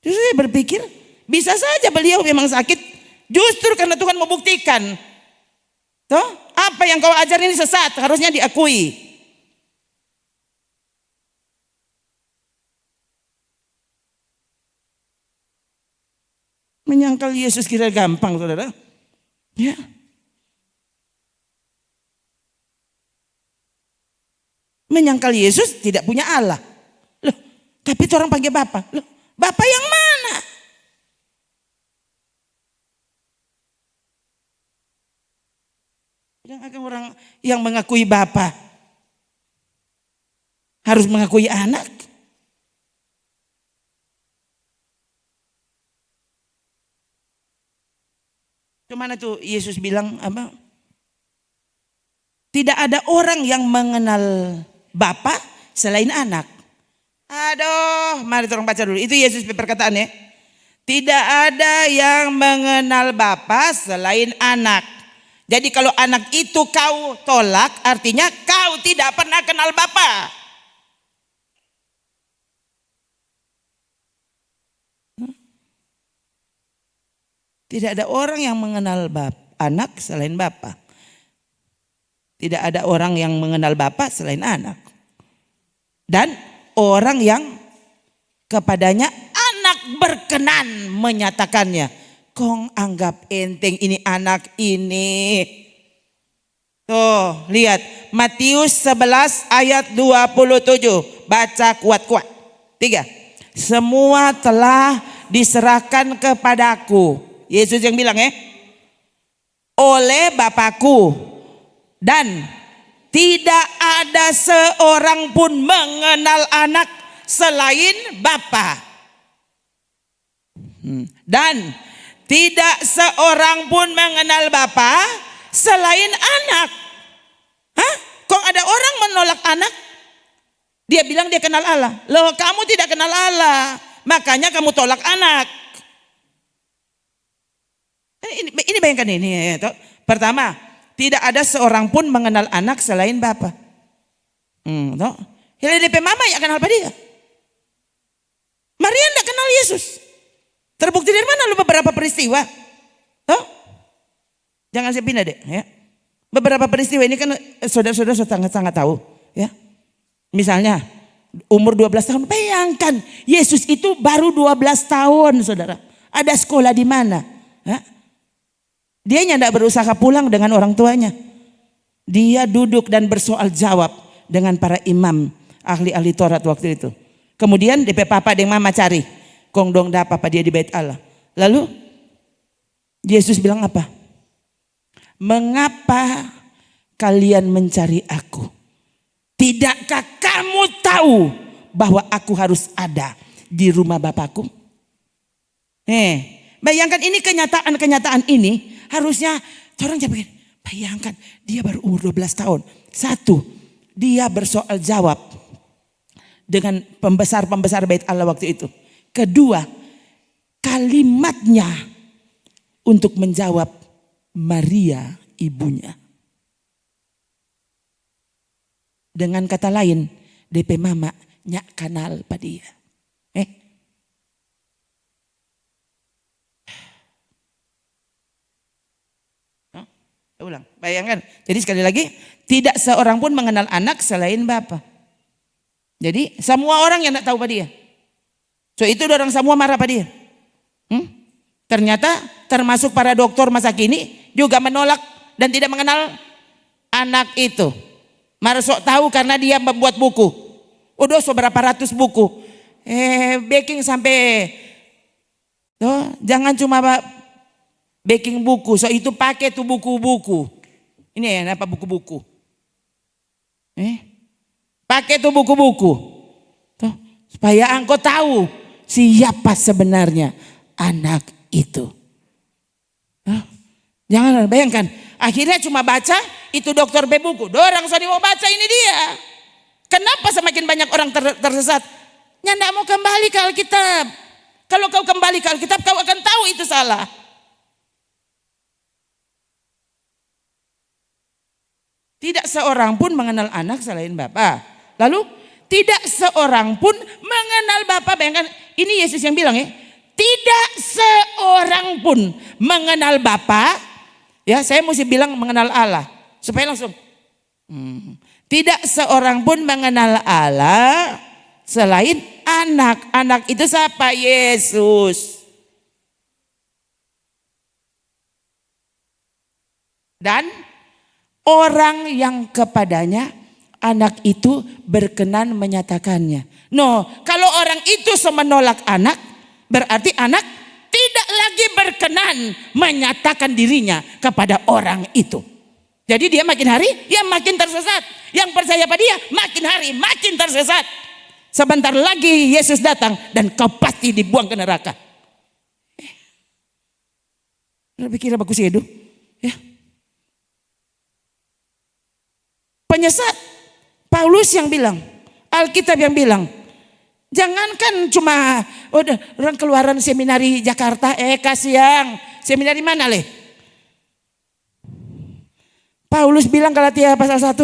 Justru saya berpikir bisa saja beliau memang sakit justru karena Tuhan mau buktikan. Tuh, apa yang kau ajar ini sesat, harusnya diakui. Menyangkal Yesus kira gampang, saudara. Ya. Menyangkal Yesus tidak punya Allah. Loh, tapi itu orang panggil Bapa. Loh, Bapa yang mana? Yang akan orang yang mengakui Bapa harus mengakui anak. Kemana tuh Yesus bilang apa? Tidak ada orang yang mengenal Bapa selain anak. Aduh, mari orang baca dulu. Itu Yesus perkataannya. Tidak ada yang mengenal Bapa selain anak. Jadi kalau anak itu kau tolak, artinya kau tidak pernah kenal Bapa. Tidak ada orang yang mengenal anak selain Bapa. Tidak ada orang yang mengenal Bapa selain anak. Dan orang yang kepadanya anak berkenan menyatakannya. Kong anggap enteng ini anak ini. Tuh lihat Matius 11 ayat 27. Baca kuat-kuat. 3. Semua telah diserahkan kepadaku. Yesus yang bilang oleh Bapakku. Dan tidak ada seorang pun mengenal anak selain Bapa. Dan tidak seorang pun mengenal Bapa selain anak. Hah? Kok ada orang menolak anak? Dia bilang dia kenal Allah. Loh, kamu tidak kenal Allah, makanya kamu tolak anak. Ini bayangkan ini. Pertama, tidak ada seorang pun mengenal anak selain Bapa. DP mama ya kenal apa dia? Maria tidak kenal Yesus. Terbukti dari mana lu beberapa peristiwa? Jangan saya pindah deh. Ya. Beberapa peristiwa ini kan saudara-saudara sangat tahu. Ya. Misalnya umur 12 tahun. Bayangkan Yesus itu baru 12 tahun saudara. Ada sekolah di mana? Dia tidak berusaha pulang dengan orang tuanya. Dia duduk dan bersoal jawab dengan para imam ahli-ahli Taurat waktu itu. Kemudian DP papa dan mama cari. Kong dong da papa dia di bait Allah. Lalu Yesus bilang apa? Mengapa kalian mencari aku? Tidakkah kamu tahu bahwa aku harus ada di rumah Bapakku? Bayangkan ini kenyataan ini harusnya orang jangan bayangkan dia baru umur 12 tahun. Satu, dia bersoal jawab dengan pembesar-pembesar bait Allah waktu itu. Kedua, kalimatnya untuk menjawab Maria ibunya. Dengan kata lain, DP mama nyak kenal pada dia. Ulang, bayangkan. Jadi sekali lagi, tidak seorang pun mengenal anak selain Bapa. Jadi semua orang yang tidak tahu pada dia. So itu orang semua marah pada dia. Ternyata termasuk para dokter masa kini juga menolak dan tidak mengenal anak itu. Marah sok tahu karena dia membuat buku. Udah seberapa ratus buku. Baking sampai jangan cuma baking buku, so itu pakai tuh buku-buku. Ini ya apa buku-buku? Pakai tuh buku-buku. Tuh, supaya engkau tahu siapa sebenarnya anak itu. Jangan bayangkan, akhirnya cuma baca itu dokter B buku. Dorang so mau baca ini dia. Kenapa semakin banyak orang tersesat? Nyak mau kembali ke Alkitab. Kalau kau kembali ke Alkitab kau akan tahu itu salah. Tidak seorang pun mengenal anak selain Bapa. Lalu tidak seorang pun mengenal Bapa. Bayangkan ini Yesus yang bilang tidak seorang pun mengenal Bapa. Ya, saya mesti bilang mengenal Allah supaya langsung. Tidak seorang pun mengenal Allah selain anak. Anak itu siapa? Yesus. Dan orang yang kepadanya anak itu berkenan menyatakannya. No, kalau orang itu menolak anak, berarti anak tidak lagi berkenan menyatakan dirinya kepada orang itu. Jadi dia makin hari, dia makin tersesat. Yang percaya pada dia makin hari makin tersesat. Sebentar lagi Yesus datang dan kau pasti dibuang ke neraka. Lebih kira bagus hidup, ya. Penyesat Paulus yang bilang, Alkitab yang bilang, jangankan cuma orang keluaran seminari Jakarta, kasihan, seminari mana leh? Paulus bilang Galatia pasal 1,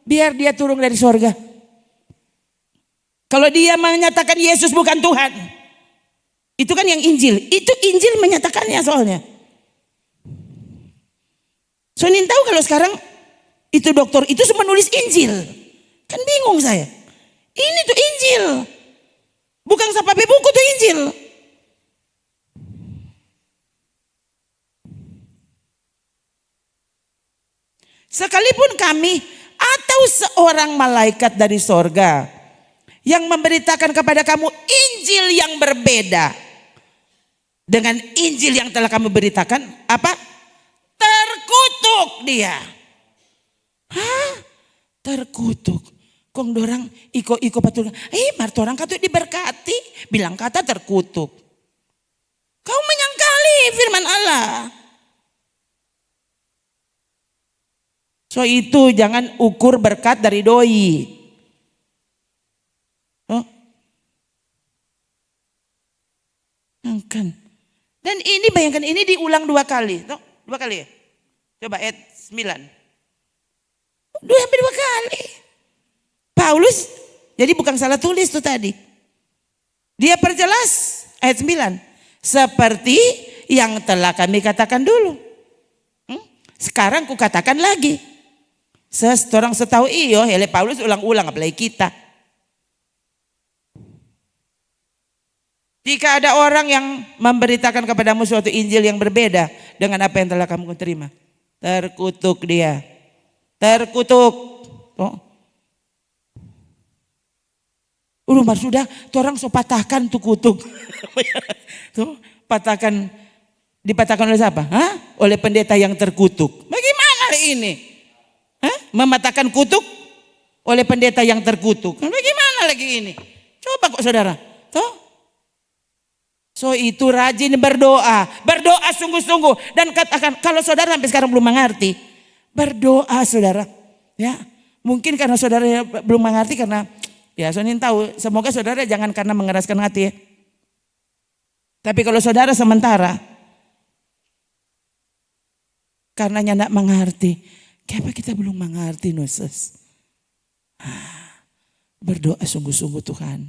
biar dia turun dari sorga. Kalau dia menyatakan Yesus bukan Tuhan, itu kan yang Injil, itu Injil menyatakannya soalnya. Soalnya tahu kalau sekarang itu dokter itu semua nulis Injil. Kan bingung saya. Ini tuh Injil. Bukan sampai buku tuh Injil. Sekalipun kami atau seorang malaikat dari sorga yang memberitakan kepada kamu Injil yang berbeda dengan Injil yang telah kami beritakan, apa? Terkutuk dia. Hah? Terkutuk. Kong dorang iko patul. Martorang kata diberkati, bilang kata terkutuk. Kau menyangkali firman Allah. So itu jangan ukur berkat dari doi. Oh. Kan. Dan ini bayangkan ini diulang 2 kali. Tuh, 2 kali ya. Coba ayat 9. Hampir 2 kali. Paulus jadi bukan salah tulis tuh tadi. Dia perjelas ayat 9. Seperti yang telah kami katakan dulu. Sekarang ku katakan lagi. Seorang setahu iyo, hele Paulus ulang-ulang apalagi kita. Jika ada orang yang memberitakan kepadamu suatu Injil yang berbeda dengan apa yang telah kamu terima, terkutuk dia. Terkutuk. Oh. Umar sudah, tuh orang so patahkan tuh kutuk. Tuh, patahkan, dipatahkan oleh siapa? Hah? Oleh pendeta yang terkutuk. Bagaimana ini? Hah? Mematahkan kutuk oleh pendeta yang terkutuk. Bagaimana lagi ini? Coba kok saudara. Tuh. So itu rajin berdoa. Berdoa sungguh-sungguh. Dan katakan kalau saudara sampai sekarang belum mengerti. Berdoa saudara. Ya, mungkin karena saudara belum mengerti karena ya soalnya tahu. Semoga saudara jangan karena mengeraskan hati ya. Tapi kalau saudara sementara karena tidak mengerti. Kenapa kita belum mengerti Nusus? Berdoa sungguh-sungguh Tuhan.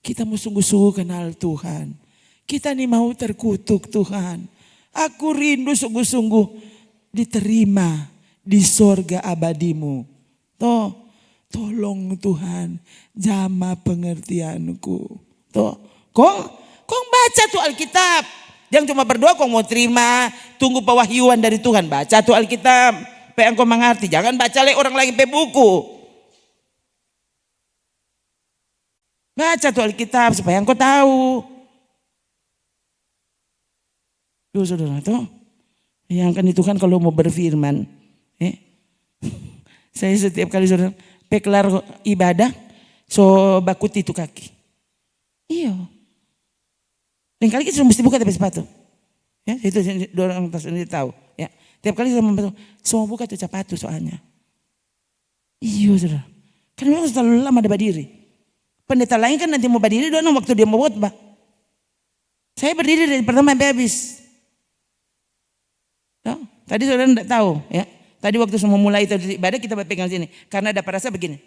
Kita mau sungguh-sungguh kenal Tuhan. Kita nih mau terkutuk Tuhan. Aku rindu sungguh-sungguh diterima di sorga abadimu. Tolong Tuhan jama pengertianku. Kong baca tuh Alkitab. Jangan cuma berdoa kong mau terima. Tunggu pewahyuan dari Tuhan. Baca tuh Alkitab. Supaya engkau mengerti. Jangan baca oleh orang lain pe buku. Baca tuh Alkitab supaya engkau tahu. Tuh saudara tuh. Yang kan itu kan kalau mau berfirman. Saya setiap kali saudara peklar ibadah. So bakuti itu kaki. Iya. Dan kali kita mesti buka tapi sepatu. Ya, itu orang sendiri tahu. Ya, tiap kali saya membantu, semua buka tuh sepatu soalnya. Iya saudara. Karena memang terlalu lama ada berdiri. Pendeta lain kan nanti mau berdiri doang waktu dia mau khotbah. Saya berdiri dari pertama sampai habis. No? Tadi saudara tidak tahu ya. Tadi waktu semua mulai itu ibadah kita pegang sini. Karena ada perasa begini.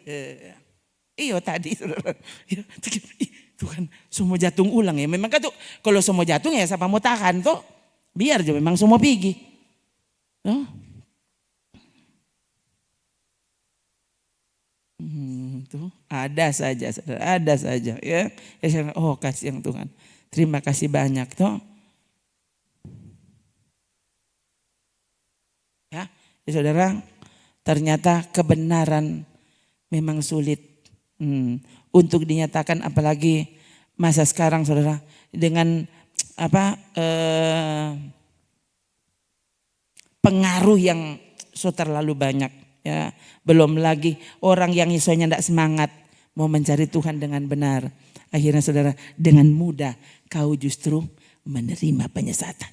Iyo tadi saudara. Tuhan semua jatung ulang ya. Memang kan tuh kalau semua jatung ya siapa mau tahan tuh. Biar aja memang semua pergi. No? Tuh ada saja saudara. Ada saja ya. Oh kasih yang Tuhan. Terima kasih banyak tuh. Ya, saudara, ternyata kebenaran memang sulit untuk dinyatakan, apalagi masa sekarang, saudara, dengan pengaruh yang so terlalu banyak. Ya, belum lagi orang yang isonya tidak semangat mau mencari Tuhan dengan benar. Akhirnya, saudara, dengan mudah kau justru menerima penyesatan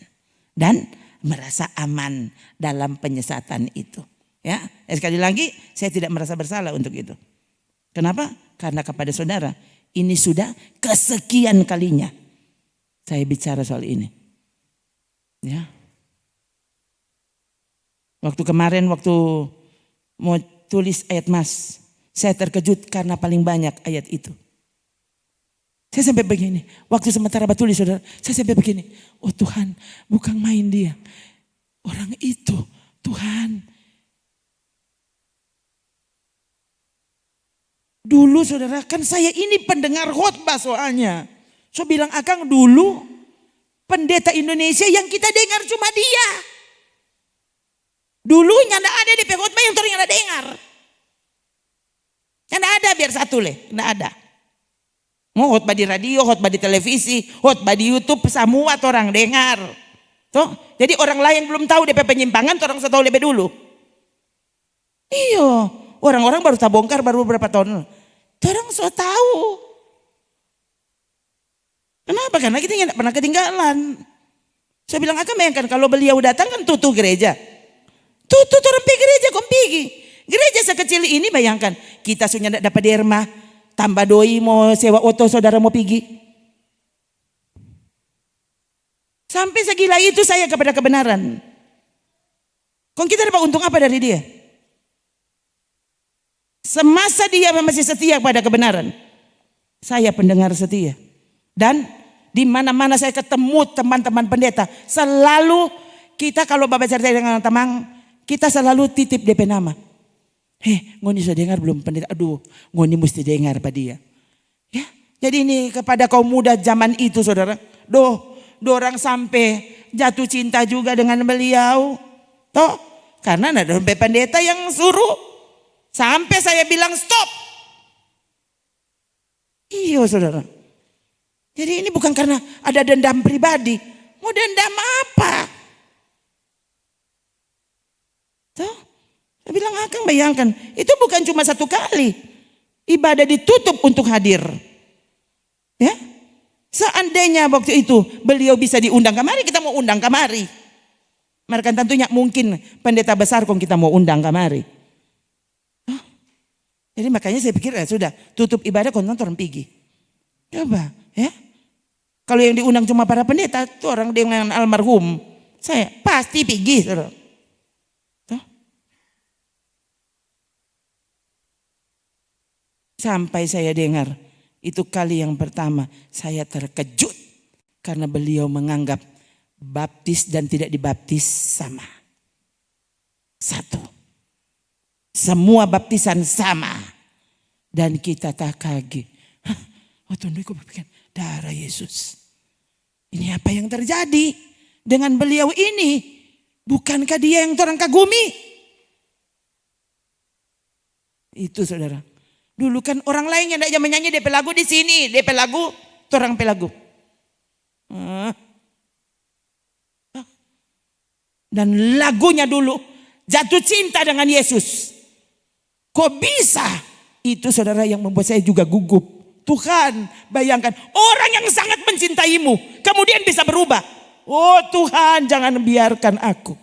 dan merasa aman dalam penyesatan itu. Ya, sekali lagi saya tidak merasa bersalah untuk itu. Kenapa? Karena kepada saudara ini sudah kesekian kalinya saya bicara soal ini. Ya. Waktu kemarin waktu mau tulis ayat mas, saya terkejut karena paling banyak ayat itu. Saya sampai begini, waktu sementara tulis saudara, saya sampai begini, oh Tuhan bukan main dia. Orang itu Tuhan, dulu saudara kan saya ini pendengar khotbah soalnya. So bilang Akang dulu pendeta Indonesia yang kita dengar cuma dia. Dulunya enggak ada DP khotbah yang orang yang dengar. Enggak ada biar satu enggak ada. Mau khotbah di radio, khotbah di televisi, khotbah di YouTube semua orang dengar. Toh, jadi orang lain belum tahu DP penyimpangan, orang tahu lebih dulu. Iya, orang-orang baru bongkar baru beberapa tahun. Orang so tahu. Kenapa? Karena kita tidak pernah ketinggalan. Saya bilang akan bayangkan kalau beliau datang kan tutup gereja. Tutup orang pergi gereja, kom pergi. Gereja sekecil ini bayangkan. Kita sudah tidak dapat derma. Tambah doi mau sewa oto saudara mau pergi. Sampai segila itu saya kepada kebenaran. Kok kita dapat untung apa dari dia? Semasa dia masih setia pada kebenaran. Saya pendengar setia. Dan di mana-mana saya ketemu teman-teman pendeta. Selalu kita kalau bapak cerita dengan teman. Kita selalu titip DP nama. Ngoni sudah dengar belum pendeta? Aduh, ngoni mesti dengar pada dia. Ya, jadi ini kepada kaum muda zaman itu saudara. Dorang sampai jatuh cinta juga dengan beliau. Toh, karena ada pendeta yang suruh. Sampai saya bilang stop. Iya saudara. Jadi ini bukan karena ada dendam pribadi. Mau dendam apa? Toh, saya bilang Akang bayangkan. Itu bukan cuma satu kali. Ibadah ditutup untuk hadir. Ya. Seandainya waktu itu beliau bisa diundang kemari, kita mau undang kemari. Mereka tentunya mungkin pendeta besar kok kita mau undang kemari. Jadi makanya saya pikir ya sudah tutup ibadah nonton orang pergi. Coba ya. Kalau yang diundang cuma para pendeta itu orang dengan almarhum. Saya pasti pergi. Sampai saya dengar. Itu kali yang pertama saya terkejut. Karena beliau menganggap baptis dan tidak dibaptis sama. Satu. Semua baptisan sama. Dan kita tak kaget. Waktu itu aku berpikir darah Yesus. Ini apa yang terjadi dengan beliau ini? Bukankah dia yang orang kagumi? Itu saudara. Dulu kan orang lain yang tidak menyanyi DP lagu di sini. DP lagu, orang pelagu. Dan lagunya dulu jatuh cinta dengan Yesus. Kok bisa? Itu saudara yang membuat saya juga gugup. Tuhan, bayangkan orang yang sangat mencintaimu kemudian bisa berubah. Oh Tuhan, jangan biarkan aku.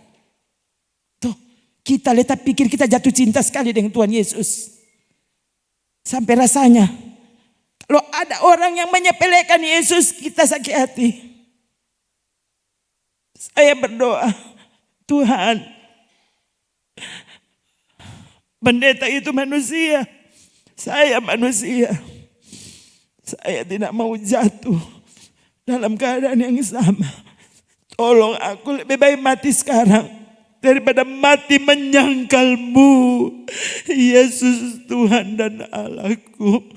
Tuh, kita letak pikir kita jatuh cinta sekali dengan Tuhan Yesus. Sampai rasanya kalau ada orang yang menyepelekan Yesus, kita sakit hati. Saya berdoa, Tuhan, pendeta itu manusia, saya manusia. Saya tidak mau jatuh dalam keadaan yang sama. Tolong aku lebih baik mati sekarang daripada mati menyangkalmu, Yesus Tuhan dan Allahku.